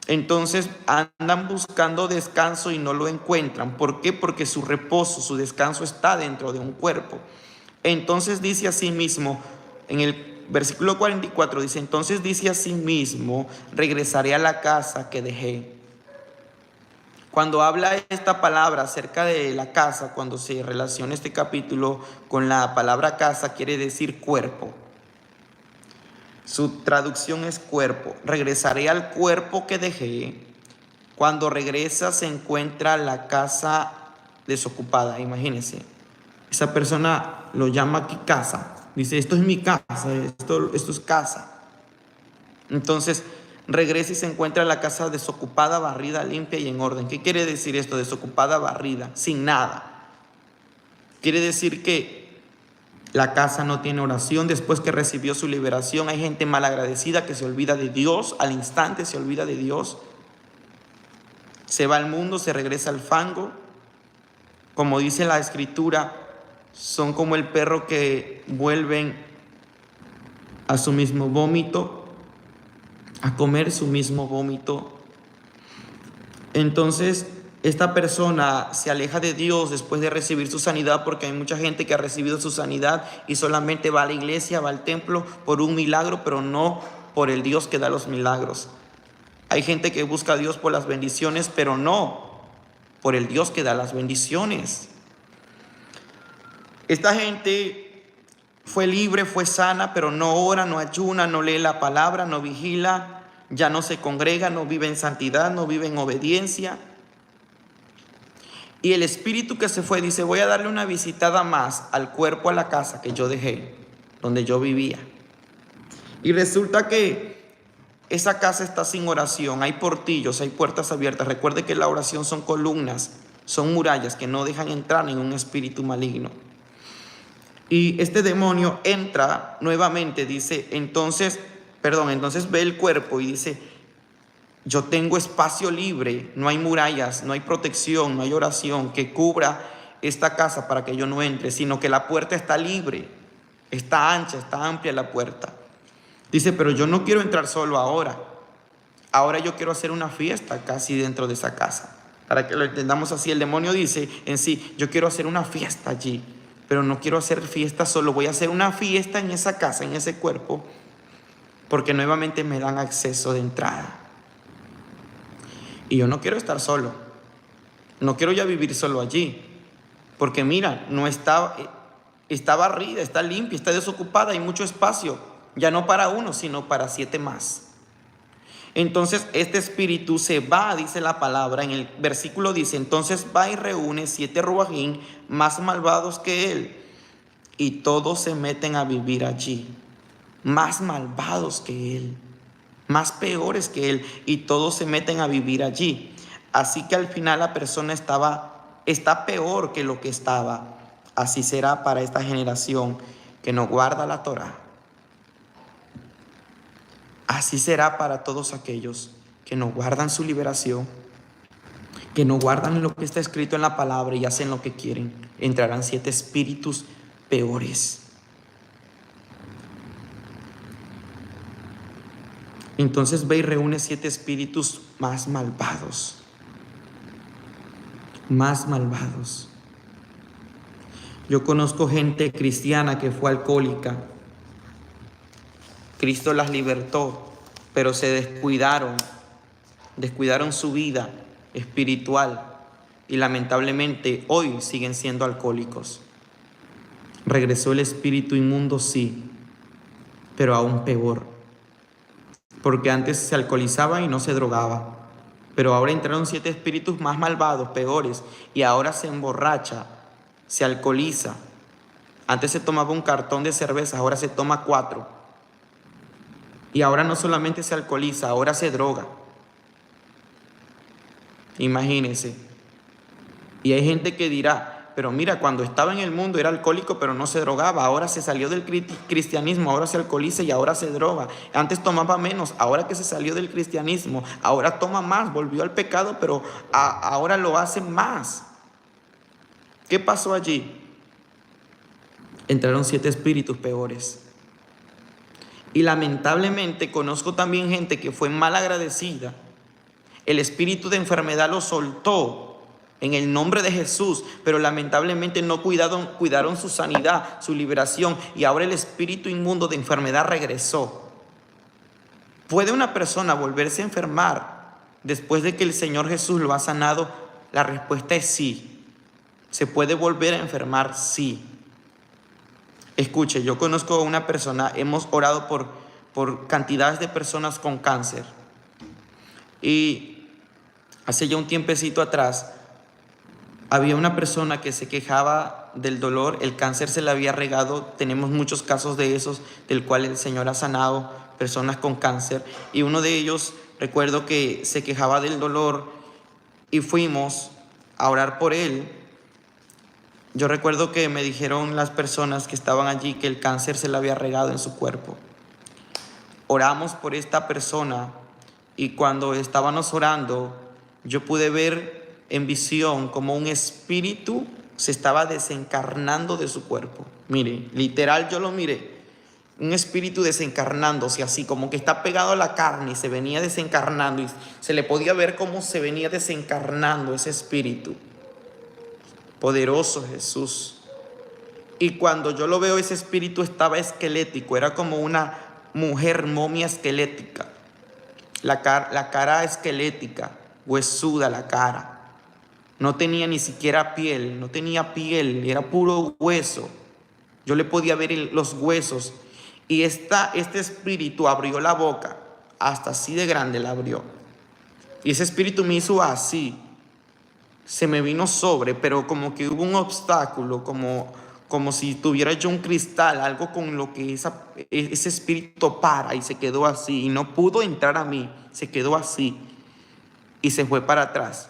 Speaker 1: Entonces andan buscando descanso y no lo encuentran. ¿Por qué? Porque su reposo, su descanso está dentro de un cuerpo. Entonces dice así mismo, en el versículo 44 dice: entonces dice así mismo, regresaré a la casa que dejé. Cuando habla esta palabra acerca de la casa, cuando se relaciona este capítulo con la palabra casa, quiere decir cuerpo. Su traducción es cuerpo. Regresaré al cuerpo que dejé. Cuando regresa se encuentra la casa desocupada. Imagínense, esa persona lo llama aquí casa. Dice: esto es mi casa, esto es casa. Entonces regresa y se encuentra la casa desocupada, barrida, limpia y en orden. ¿Qué quiere decir esto? Desocupada, barrida, sin nada. Quiere decir que la casa no tiene oración después que recibió su liberación. Hay gente malagradecida que se olvida de Dios, al instante se olvida de Dios. Se va al mundo, se regresa al fango. Como dice la Escritura, son como el perro que vuelven a su mismo vómito, a comer su mismo vómito. Entonces, esta persona se aleja de Dios después de recibir su sanidad, porque hay mucha gente que ha recibido su sanidad y solamente va a la iglesia, va al templo por un milagro, pero no por el Dios que da los milagros. Hay gente que busca a Dios por las bendiciones, pero no por el Dios que da las bendiciones. Esta gente fue libre, fue sana, pero no ora, no ayuna, no lee la palabra, no vigila, ya no se congrega, no vive en santidad, no vive en obediencia. Y el espíritu que se fue dice: voy a darle una visitada más al cuerpo, a la casa que yo dejé, donde yo vivía. Y resulta que esa casa está sin oración, hay portillos, hay puertas abiertas. Recuerde que la oración son columnas, son murallas que no dejan entrar ningún espíritu maligno. Y este demonio entra nuevamente, dice, entonces ve el cuerpo y dice: yo tengo espacio libre, no hay murallas, no hay protección, no hay oración que cubra esta casa para que yo no entre, sino que la puerta está libre, está ancha, está amplia la puerta. Dice: pero yo no quiero entrar solo ahora. Ahora yo quiero hacer una fiesta casi dentro de esa casa. Para que lo entendamos así, el demonio dice en sí: yo quiero hacer una fiesta allí, pero no quiero hacer fiesta solo. Voy a hacer una fiesta en esa casa, en ese cuerpo, porque nuevamente me dan acceso de entrada. Y yo no quiero estar solo. No quiero ya vivir solo allí. Porque mira, no está barrida, está limpia, está desocupada, hay mucho espacio. Ya no para uno, sino para 7 más. Entonces este espíritu se va, dice la palabra, en el versículo dice: entonces va y reúne 7 ruajín más malvados que él, y todos se meten a vivir allí. Más malvados que él, más peores que él, y todos se meten a vivir allí. Así que al final la persona está peor que lo que estaba. Así será para esta generación que no guarda la Torá. Así será para todos aquellos que no guardan su liberación, que no guardan lo que está escrito en la palabra y hacen lo que quieren. Entrarán 7 espíritus peores. Entonces ve y reúne 7 espíritus más malvados. Más malvados. Yo conozco gente cristiana que fue alcohólica. Cristo las libertó, pero se descuidaron su vida espiritual y lamentablemente hoy siguen siendo alcohólicos. Regresó el espíritu inmundo, sí, pero aún peor, porque antes se alcoholizaba y no se drogaba, pero ahora entraron 7 espíritus más malvados, peores, y ahora se emborracha, se alcoholiza. Antes se tomaba un cartón de cerveza, ahora se toma 4. Y ahora no solamente se alcoholiza, ahora se droga. Imagínense. Y hay gente que dirá: pero mira, cuando estaba en el mundo era alcohólico pero no se drogaba. Ahora se salió del cristianismo, ahora se alcoholiza y ahora se droga. Antes tomaba menos, ahora que se salió del cristianismo, ahora toma más. Volvió al pecado, pero ahora lo hace más. ¿Qué pasó allí? Entraron 7 espíritus peores. Y lamentablemente conozco también gente que fue mal agradecida. El espíritu de enfermedad lo soltó en el nombre de Jesús, pero lamentablemente no cuidaron su sanidad, su liberación, y ahora el espíritu inmundo de enfermedad regresó. ¿Puede una persona volverse a enfermar después de que el Señor Jesús lo ha sanado? La respuesta es sí. ¿Se puede volver a enfermar? Sí. Escuche, yo conozco a una persona, hemos orado por cantidades de personas con cáncer. Y hace ya un tiempecito atrás, había una persona que se quejaba del dolor, el cáncer se le había regado. Tenemos muchos casos de esos, del cual el Señor ha sanado personas con cáncer. Y uno de ellos, recuerdo que se quejaba del dolor y fuimos a orar por él. Yo recuerdo que me dijeron las personas que estaban allí que el cáncer se le había regado en su cuerpo. Oramos por esta persona y cuando estábamos orando, yo pude ver en visión como un espíritu se estaba desencarnando de su cuerpo. Mire, literal yo lo miré. Un espíritu desencarnándose así, como que está pegado a la carne y se venía desencarnando. Y se le podía ver cómo se venía desencarnando ese espíritu. Poderoso Jesús. Y cuando yo lo veo, ese espíritu estaba esquelético. Era como una mujer momia esquelética. La cara esquelética, huesuda la cara. No tenía ni siquiera piel, no tenía piel, era puro hueso. Yo le podía ver los huesos. Y este espíritu abrió la boca, hasta así de grande la abrió. Y ese espíritu me hizo así. Se me vino sobre, pero como que hubo un obstáculo, como si tuviera yo un cristal, algo con lo que ese espíritu para, y se quedó así. Y no pudo entrar a mí, se quedó así. Y se fue para atrás.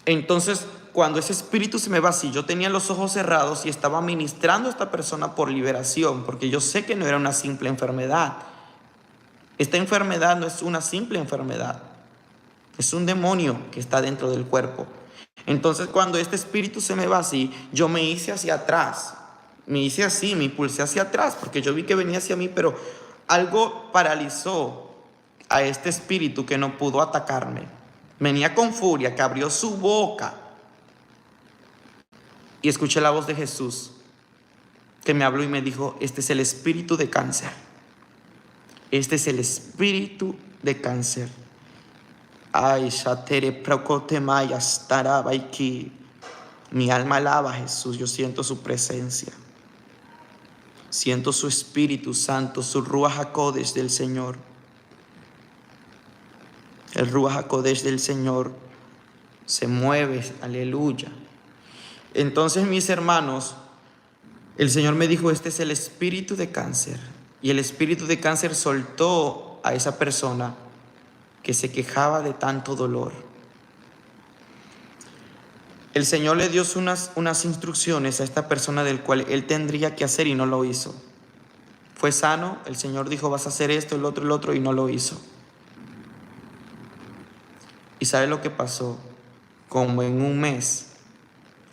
Speaker 1: Entonces, cuando ese espíritu se me va así, yo tenía los ojos cerrados y estaba ministrando a esta persona por liberación, porque yo sé que no era una simple enfermedad. Esta enfermedad no es una simple enfermedad, es un demonio que está dentro del cuerpo. Entonces, cuando este espíritu se me va así, yo me hice hacia atrás, me hice así, me impulsé hacia atrás, porque yo vi que venía hacia mí, pero algo paralizó a este espíritu que no pudo atacarme. Venía con furia, que abrió su boca. Y escuché la voz de Jesús, que me habló y me dijo: este es el espíritu de cáncer. Este es el espíritu de cáncer. Ay, Shatere Procotemaya Starabaiki. Mi alma alaba a Jesús, yo siento su presencia. Siento su Espíritu Santo, su Ruach HaKodesh del Señor. El Ruach HaKodesh del Señor se mueve, aleluya. Entonces, mis hermanos, el Señor me dijo: este es el espíritu de cáncer. Y el espíritu de cáncer soltó a esa persona que se quejaba de tanto dolor. El Señor le dio unas instrucciones a esta persona del cual él tendría que hacer y no lo hizo. Fue sano, el Señor dijo: vas a hacer esto, el otro, y no lo hizo. ¿Y sabe lo que pasó? Como en un mes,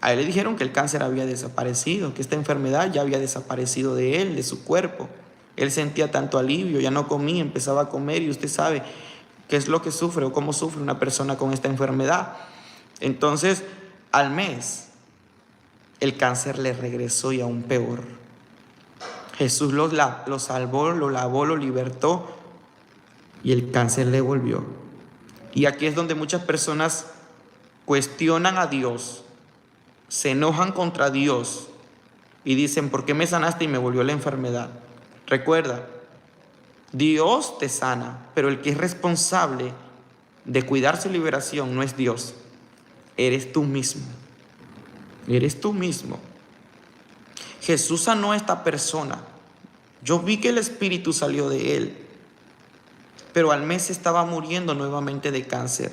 Speaker 1: a él le dijeron que el cáncer había desaparecido, que esta enfermedad ya había desaparecido de él, de su cuerpo. Él sentía tanto alivio, ya no comía, empezaba a comer, y usted sabe qué es lo que sufre o cómo sufre una persona con esta enfermedad. Entonces, al mes, el cáncer le regresó y aún peor. Jesús lo salvó, lo lavó, lo libertó, y el cáncer le volvió. Y aquí es donde muchas personas cuestionan a Dios, se enojan contra Dios y dicen: ¿por qué me sanaste y me volvió la enfermedad? Recuerda, Dios te sana, pero el que es responsable de cuidar su liberación no es Dios, eres tú mismo. Eres tú mismo. Jesús sanó a esta persona. Yo vi que el espíritu salió de él, pero al mes estaba muriendo nuevamente de cáncer.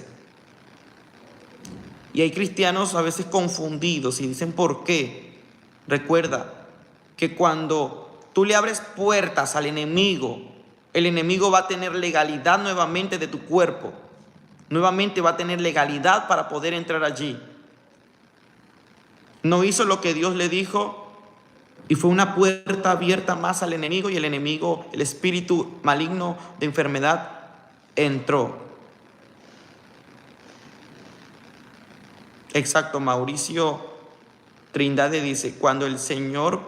Speaker 1: Y hay cristianos a veces confundidos y dicen: ¿por qué? Recuerda que cuando tú le abres puertas al enemigo, el enemigo va a tener legalidad nuevamente de tu cuerpo. Nuevamente va a tener legalidad para poder entrar allí. No hizo lo que Dios le dijo y fue una puerta abierta más al enemigo, y el enemigo, el espíritu maligno de enfermedad, entró. Exacto, Mauricio Trindade dice: cuando el Señor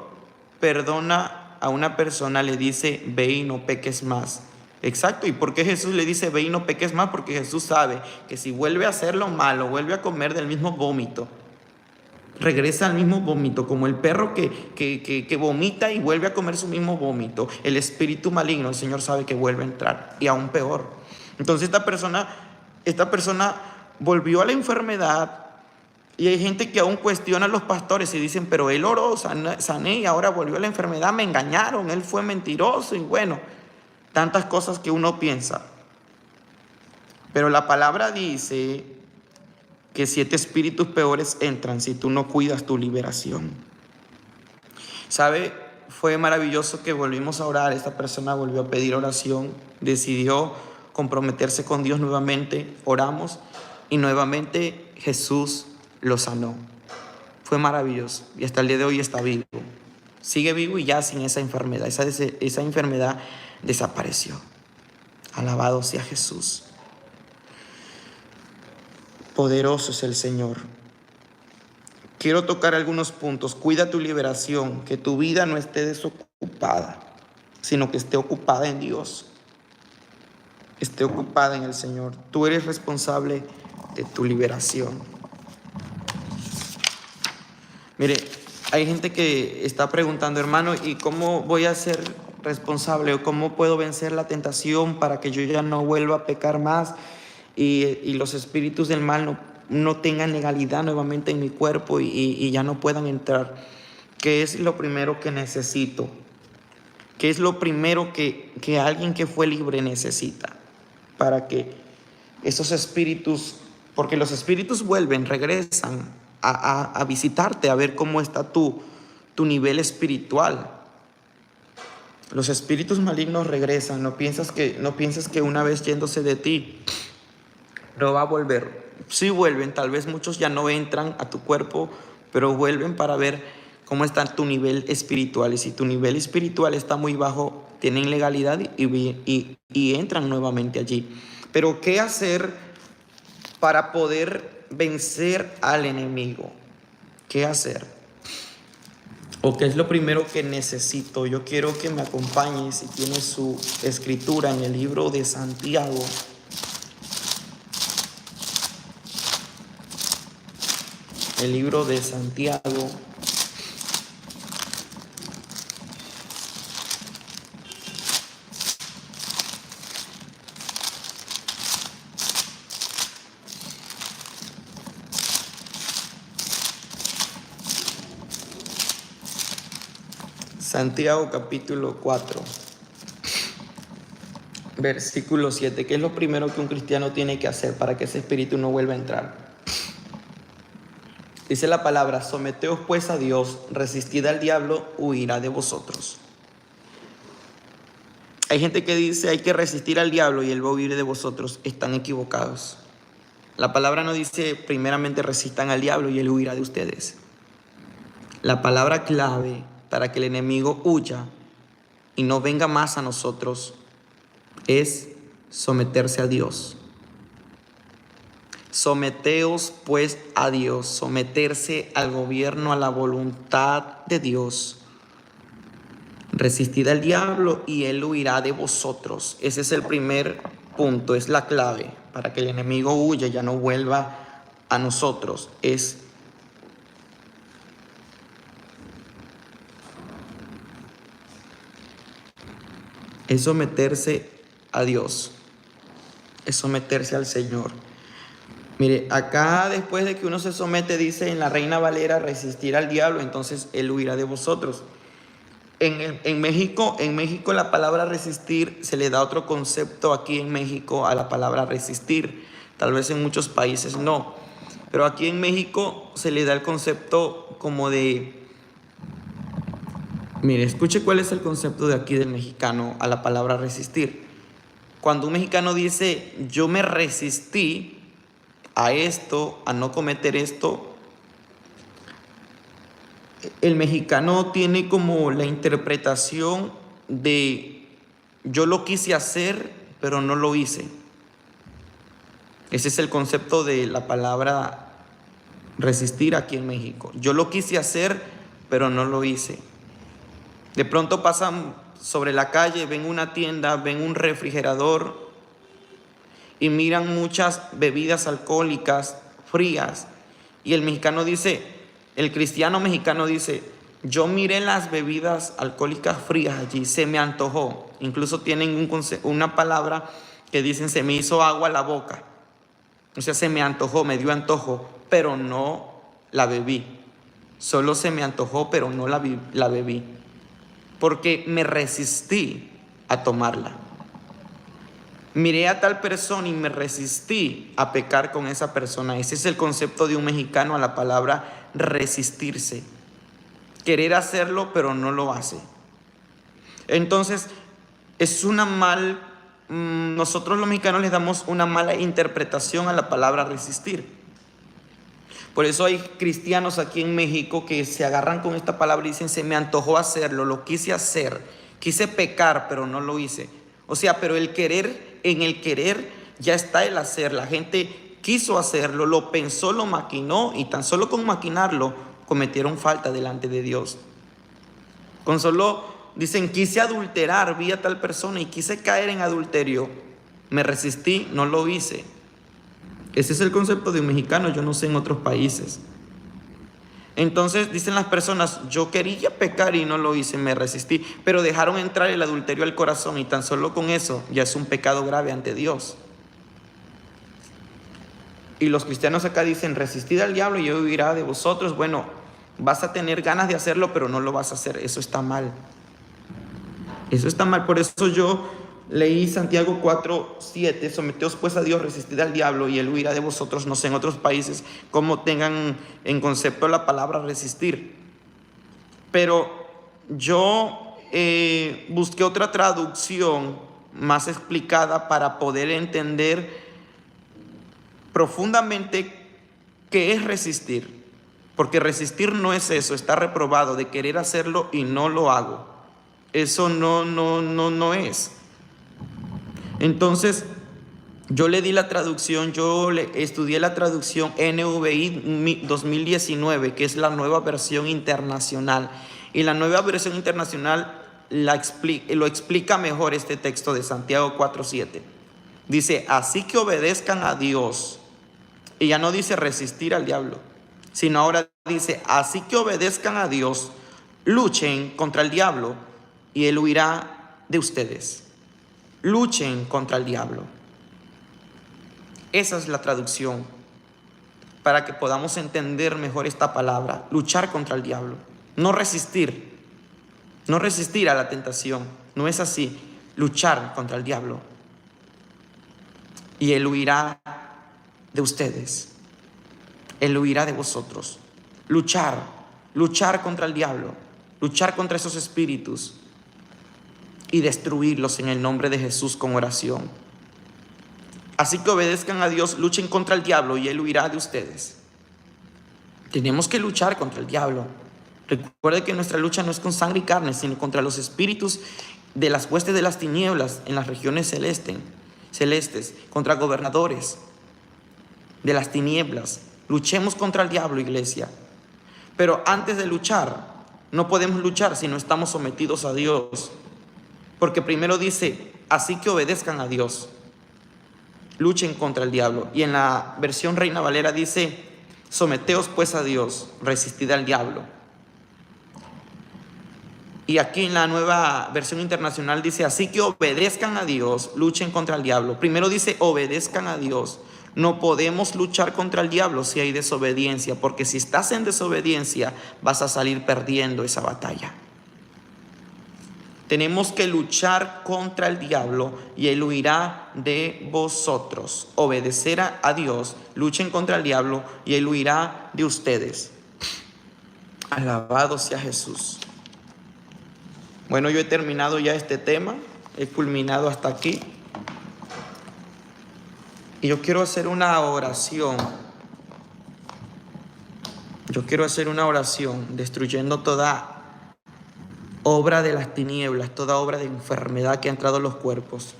Speaker 1: perdona a una persona, le dice: ve y no peques más. Exacto. ¿Y por qué Jesús le dice: ve y no peques más? Porque Jesús sabe que si vuelve a hacer lo malo, vuelve a comer del mismo vómito, regresa al mismo vómito, como el perro que vomita y vuelve a comer su mismo vómito. El espíritu maligno, el Señor sabe que vuelve a entrar, y aún peor. Entonces esta persona volvió a la enfermedad. Y hay gente que aún cuestiona a los pastores y dicen: pero él oró, sané, y ahora volvió a la enfermedad, me engañaron, él fue mentiroso, y bueno, tantas cosas que uno piensa. Pero la palabra dice que 7 espíritus peores entran si tú no cuidas tu liberación. ¿Sabe? Fue maravilloso que volvimos a orar. Esta persona volvió a pedir oración, decidió comprometerse con Dios nuevamente, oramos y nuevamente Jesús lo sanó. Fue maravilloso y hasta el día de hoy está vivo. Sigue vivo y ya sin esa enfermedad. Esa enfermedad desapareció. Alabado sea Jesús. Poderoso es el Señor. Quiero tocar algunos puntos. Cuida tu liberación, que tu vida no esté desocupada, sino que esté ocupada en Dios. Esté ocupada en el Señor. Tú eres responsable de tu liberación. Mire, hay gente que está preguntando, hermano, ¿y cómo voy a ser responsable o cómo puedo vencer la tentación para que yo ya no vuelva a pecar más y los espíritus del mal no tengan legalidad nuevamente en mi cuerpo y ya no puedan entrar? ¿Qué es lo primero que necesito? ¿Qué es lo primero que alguien que fue libre necesita para que esos espíritus, porque los espíritus vuelven, regresan a visitarte, a ver cómo está tu nivel espiritual? Los espíritus malignos regresan. No pienses que una vez yéndose de ti no va a volver. Sí vuelven, tal vez muchos ya no entran a tu cuerpo, pero vuelven para ver cómo está tu nivel espiritual. Y si tu nivel espiritual está muy bajo, tienen legalidad y entran nuevamente allí. Pero ¿qué hacer para poder vencer al enemigo? ¿Qué hacer? ¿O qué es lo primero que necesito? Yo quiero que me acompañe, si tiene su escritura, en el libro de Santiago. El libro de Santiago. Santiago capítulo 4, versículo 7. ¿Qué es lo primero que un cristiano tiene que hacer para que ese espíritu no vuelva a entrar? Dice la palabra: someteos pues a Dios, resistid al diablo, huirá de vosotros. Hay gente que dice hay que resistir al diablo y él va a huir de vosotros. Están equivocados. La palabra no dice primeramente resistan al diablo y él huirá de ustedes. La palabra clave para que el enemigo huya y no venga más a nosotros es someterse a Dios. Someteos pues a Dios, someterse al gobierno, a la voluntad de Dios. Resistid al diablo y él huirá de vosotros. Ese es el primer punto, es la clave para que el enemigo huya y ya no vuelva a nosotros. Es someterse a Dios, es someterse al Señor. Mire, acá después de que uno se somete, dice en la Reina Valera, resistir al diablo, entonces él huirá de vosotros. En México la palabra resistir se le da otro concepto aquí en México a la palabra resistir. Tal vez en muchos países no, pero aquí en México se le da el concepto como de... Mire, escuche cuál es el concepto de aquí del mexicano a la palabra resistir. Cuando un mexicano dice yo me resistí a esto, a no cometer esto, el mexicano tiene como la interpretación de yo lo quise hacer, pero no lo hice. Ese es el concepto de la palabra resistir aquí en México. Yo lo quise hacer, pero no lo hice. De pronto pasan sobre la calle, ven una tienda, ven un refrigerador y miran muchas bebidas alcohólicas frías. Y el mexicano dice, el cristiano mexicano dice, yo miré las bebidas alcohólicas frías allí, se me antojó. Incluso tienen una palabra que dicen, se me hizo agua la boca. O sea, se me antojó, me dio antojo, pero no la bebí. Solo se me antojó, pero no la bebí. Porque me resistí a tomarla. Miré a tal persona y me resistí a pecar con esa persona. Ese es el concepto de un mexicano a la palabra resistirse. Querer hacerlo, pero no lo hace. Entonces, es una mal nosotros los mexicanos les damos una mala interpretación a la palabra resistir. Por eso hay cristianos aquí en México que se agarran con esta palabra y dicen, se me antojó hacerlo, lo quise hacer, quise pecar, pero no lo hice. O sea, pero el querer, en el querer ya está el hacer. La gente quiso hacerlo, lo pensó, lo maquinó, y tan solo con maquinarlo cometieron falta delante de Dios. Con solo, dicen, quise adulterar, vi a tal persona y quise caer en adulterio, me resistí, no lo hice. Ese es el concepto de un mexicano, yo no sé en otros países. Entonces dicen las personas, yo quería pecar y no lo hice, me resistí, pero dejaron entrar el adulterio al corazón, y tan solo con eso ya es un pecado grave ante Dios. Y los cristianos acá dicen, resistid al diablo y él huirá de vosotros. Bueno, vas a tener ganas de hacerlo, pero no lo vas a hacer. Eso está mal. Eso está mal. Por eso yo leí Santiago 4:7, someteos pues a Dios, resistid al diablo y él huirá de vosotros. No sé en otros países cómo tengan en concepto la palabra resistir. Pero yo busqué otra traducción más explicada para poder entender profundamente qué es resistir. Porque resistir no es eso, está reprobado de querer hacerlo y no lo hago. Eso no es. Entonces, yo le di la traducción, estudié la traducción NVI 2019, que es la nueva versión internacional. Y la nueva versión internacional lo explica mejor este texto de Santiago 4:7. Dice, así que obedezcan a Dios. Y ya no dice resistir al diablo, sino ahora dice, así que obedezcan a Dios, luchen contra el diablo y él huirá de ustedes. Luchen contra el diablo. Esa es la traducción para que podamos entender mejor esta palabra. Luchar contra el diablo. No resistir. No resistir a la tentación. No es así. Luchar contra el diablo. Y él huirá de ustedes. Él huirá de vosotros. Luchar contra el diablo. Luchar contra esos espíritus. Y destruirlos en el nombre de Jesús con oración. Así que obedezcan a Dios, luchen contra el diablo y él huirá de ustedes. Tenemos que luchar contra el diablo. Recuerde que nuestra lucha no es con sangre y carne, sino contra los espíritus de las huestes de las tinieblas en las regiones celestes, contra gobernadores de las tinieblas. Luchemos contra el diablo, iglesia. Pero antes de luchar, no podemos luchar si no estamos sometidos a Dios. Porque primero dice, así que obedezcan a Dios. Luchen contra el diablo. Y en la versión Reina Valera dice, someteos pues a Dios, resistid al diablo. Y aquí en la nueva versión internacional dice, así que obedezcan a Dios, luchen contra el diablo. Primero dice, obedezcan a Dios. No podemos luchar contra el diablo si hay desobediencia, porque si estás en desobediencia vas a salir perdiendo esa batalla. Tenemos que luchar contra el diablo y él huirá de vosotros. Obedecer a Dios, luchen contra el diablo y él huirá de ustedes. Alabado sea Jesús. Bueno, yo he terminado ya este tema, he culminado hasta aquí. Y yo quiero hacer una oración. Yo quiero hacer una oración destruyendo toda obra de las tinieblas, toda obra de enfermedad que ha entrado en los cuerpos.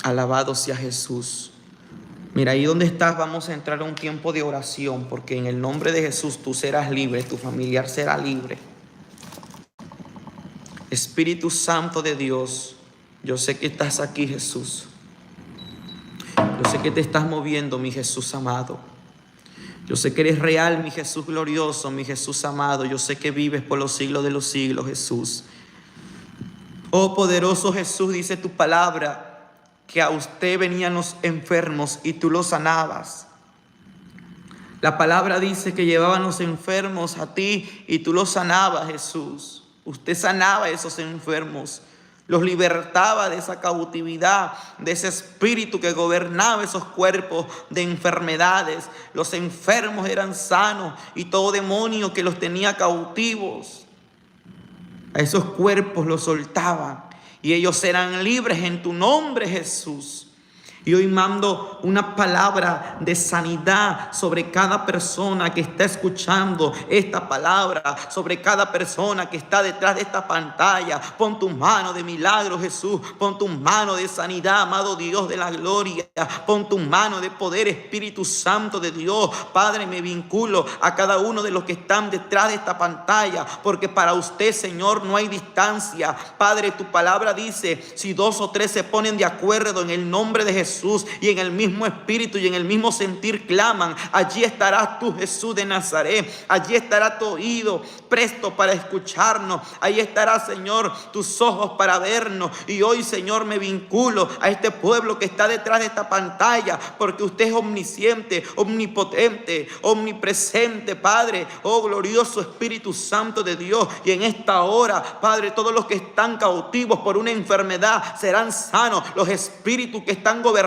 Speaker 1: Alabado sea Jesús. Mira, ahí donde estás vamos a entrar a un tiempo de oración, porque en el nombre de Jesús tú serás libre, tu familiar será libre. Espíritu Santo de Dios, yo sé que estás aquí, Jesús. Yo sé que te estás moviendo, mi Jesús amado. Yo sé que eres real, mi Jesús glorioso, mi Jesús amado. Yo sé que vives por los siglos de los siglos, Jesús. Oh poderoso Jesús, dice tu palabra, que a usted venían los enfermos y tú los sanabas. La palabra dice que llevaban los enfermos a ti y tú los sanabas, Jesús. Usted sanaba a esos enfermos. Los libertaba de esa cautividad, de ese espíritu que gobernaba esos cuerpos de enfermedades. Los enfermos eran sanos y todo demonio que los tenía cautivos A esos cuerpos los soltaban y ellos serán libres en tu nombre, Jesús. Y hoy mando una palabra de sanidad sobre cada persona que está escuchando esta palabra, sobre cada persona que está detrás de esta pantalla. Pon tu mano de milagro, Jesús. Pon tu mano de sanidad, amado Dios de la gloria. Pon tu mano de poder, Espíritu Santo de Dios. Padre, me vinculo a cada uno de los que están detrás de esta pantalla, porque para usted, Señor, no hay distancia. Padre, tu palabra dice, si 2 o 3 se ponen de acuerdo en el nombre de Jesús, y en el mismo espíritu y en el mismo sentir claman, allí estarás tú, Jesús de Nazaret. Allí estará tu oído presto para escucharnos. Allí estará, Señor, tus ojos para vernos. Y hoy, Señor, me vinculo a este pueblo que está detrás de esta pantalla, porque usted es omnisciente, omnipotente, omnipresente, Padre. Oh, glorioso Espíritu Santo de Dios. Y en esta hora, Padre, todos los que están cautivos por una enfermedad serán sanos. Los espíritus que están gobernando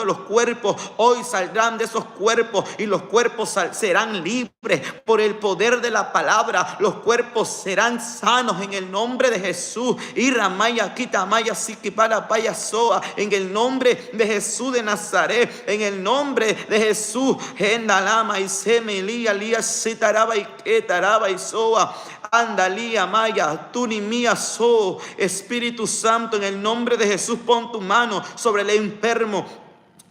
Speaker 1: los cuerpos hoy saldrán de esos cuerpos, y los cuerpos serán libres por el poder de la palabra. Los cuerpos serán sanos en el nombre de Jesús. Y Ramaya Kitamaya Sikipara Payasoa, en el nombre de Jesús de Nazaret, en el nombre de Jesús. Gendalama y Semelia Lía Sitaraba y Ketaraba y Soa. Andalía Maya, tú ni mía so. Espíritu Santo, en el nombre de Jesús, pon tu mano sobre el enfermo.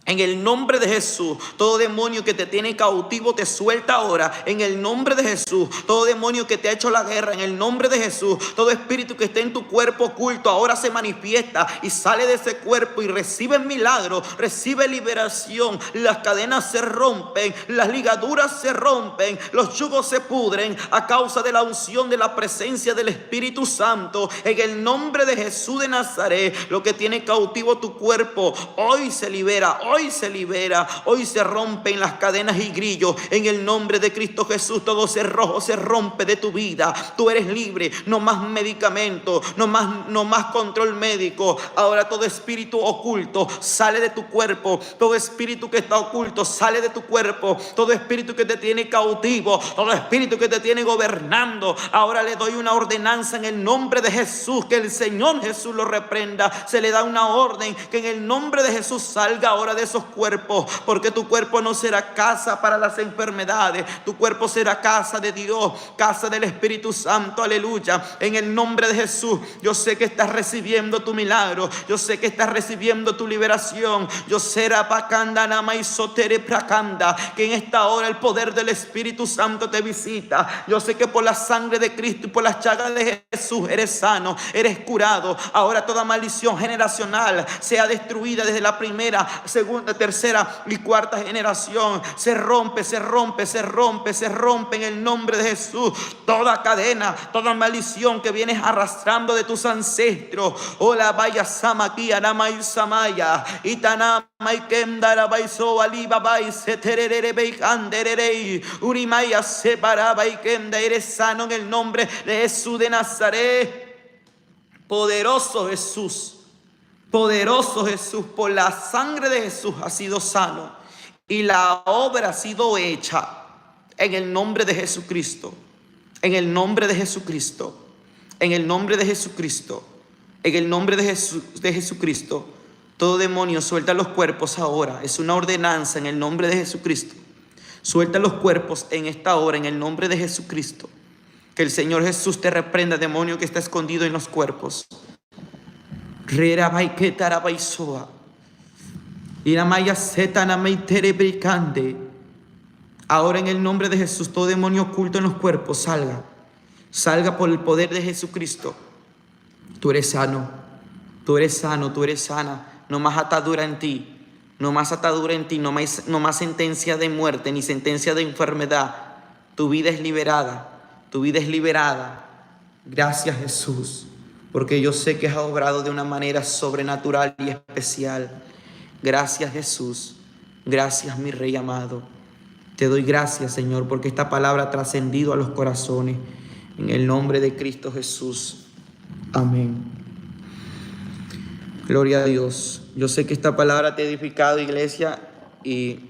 Speaker 1: En el nombre de Jesús, todo demonio que te tiene cautivo te suelta ahora. En el nombre de Jesús, todo demonio que te ha hecho la guerra, en el nombre de Jesús, todo espíritu que esté en tu cuerpo oculto ahora se manifiesta y sale de ese cuerpo y recibe milagro, recibe liberación. Las cadenas se rompen, las ligaduras se rompen, los yugos se pudren a causa de la unción de la presencia del Espíritu Santo. En el nombre de Jesús de Nazaret, lo que tiene cautivo tu cuerpo hoy se libera. Hoy se libera, hoy se rompen las cadenas y grillos. En el nombre de Cristo Jesús, todo cerrojo se rompe de tu vida. Tú eres libre, no más medicamento, no más control médico. Ahora todo espíritu oculto sale de tu cuerpo. Todo espíritu que está oculto sale de tu cuerpo. Todo espíritu que te tiene cautivo, todo espíritu que te tiene gobernando, ahora le doy una ordenanza en el nombre de Jesús, que el Señor Jesús lo reprenda. Se le da una orden que en el nombre de Jesús salga ahora de esos cuerpos, porque tu cuerpo no será casa para las enfermedades. Tu cuerpo será casa de Dios, casa del Espíritu Santo. Aleluya. En el nombre de Jesús, yo sé que estás recibiendo tu milagro. Yo sé que estás recibiendo tu liberación. Yo será pacanda nama y sotere prakanda, que en esta hora el poder del Espíritu Santo te visita. Yo sé que por la sangre de Cristo y por las llagas de Jesús eres sano, eres curado. Ahora toda maldición generacional sea destruida desde la primera, segunda, tercera y cuarta generación. Se rompe, se rompe, se rompe, se rompe en el nombre de Jesús. Toda cadena, toda maldición que vienes arrastrando de tus ancestros. Hola vaya samaki anamay samaya itanama y kendara baiso aliba y se terere beikanderere urimaya se paraba y kenda. Eres sano en el nombre de Jesús de Nazaret. Poderoso Jesús. Poderoso Jesús, por la sangre de Jesús has sido sano y la obra ha sido hecha en el nombre de Jesucristo, en el nombre de Jesucristo, en el nombre de Jesucristo, en el nombre de Jesucristo. Todo demonio suelta los cuerpos ahora, es una ordenanza en el nombre de Jesucristo. Suelta los cuerpos en esta hora en el nombre de Jesucristo. Que el Señor Jesús te reprenda, demonio que está escondido en los cuerpos. Ahora en el nombre de Jesús, todo demonio oculto en los cuerpos salga por el poder de Jesucristo. Tú eres sano, tú eres sano, tú eres sana. No más atadura en ti, no más atadura en ti, no más sentencia de muerte ni sentencia de enfermedad. Tu vida es liberada, tu vida es liberada. Gracias Jesús, porque yo sé que has obrado de una manera sobrenatural y especial. Gracias Jesús, gracias mi Rey amado. Te doy gracias Señor, porque esta palabra ha trascendido a los corazones. En el nombre de Cristo Jesús, amén. Gloria a Dios. Yo sé que esta palabra te ha edificado, iglesia, y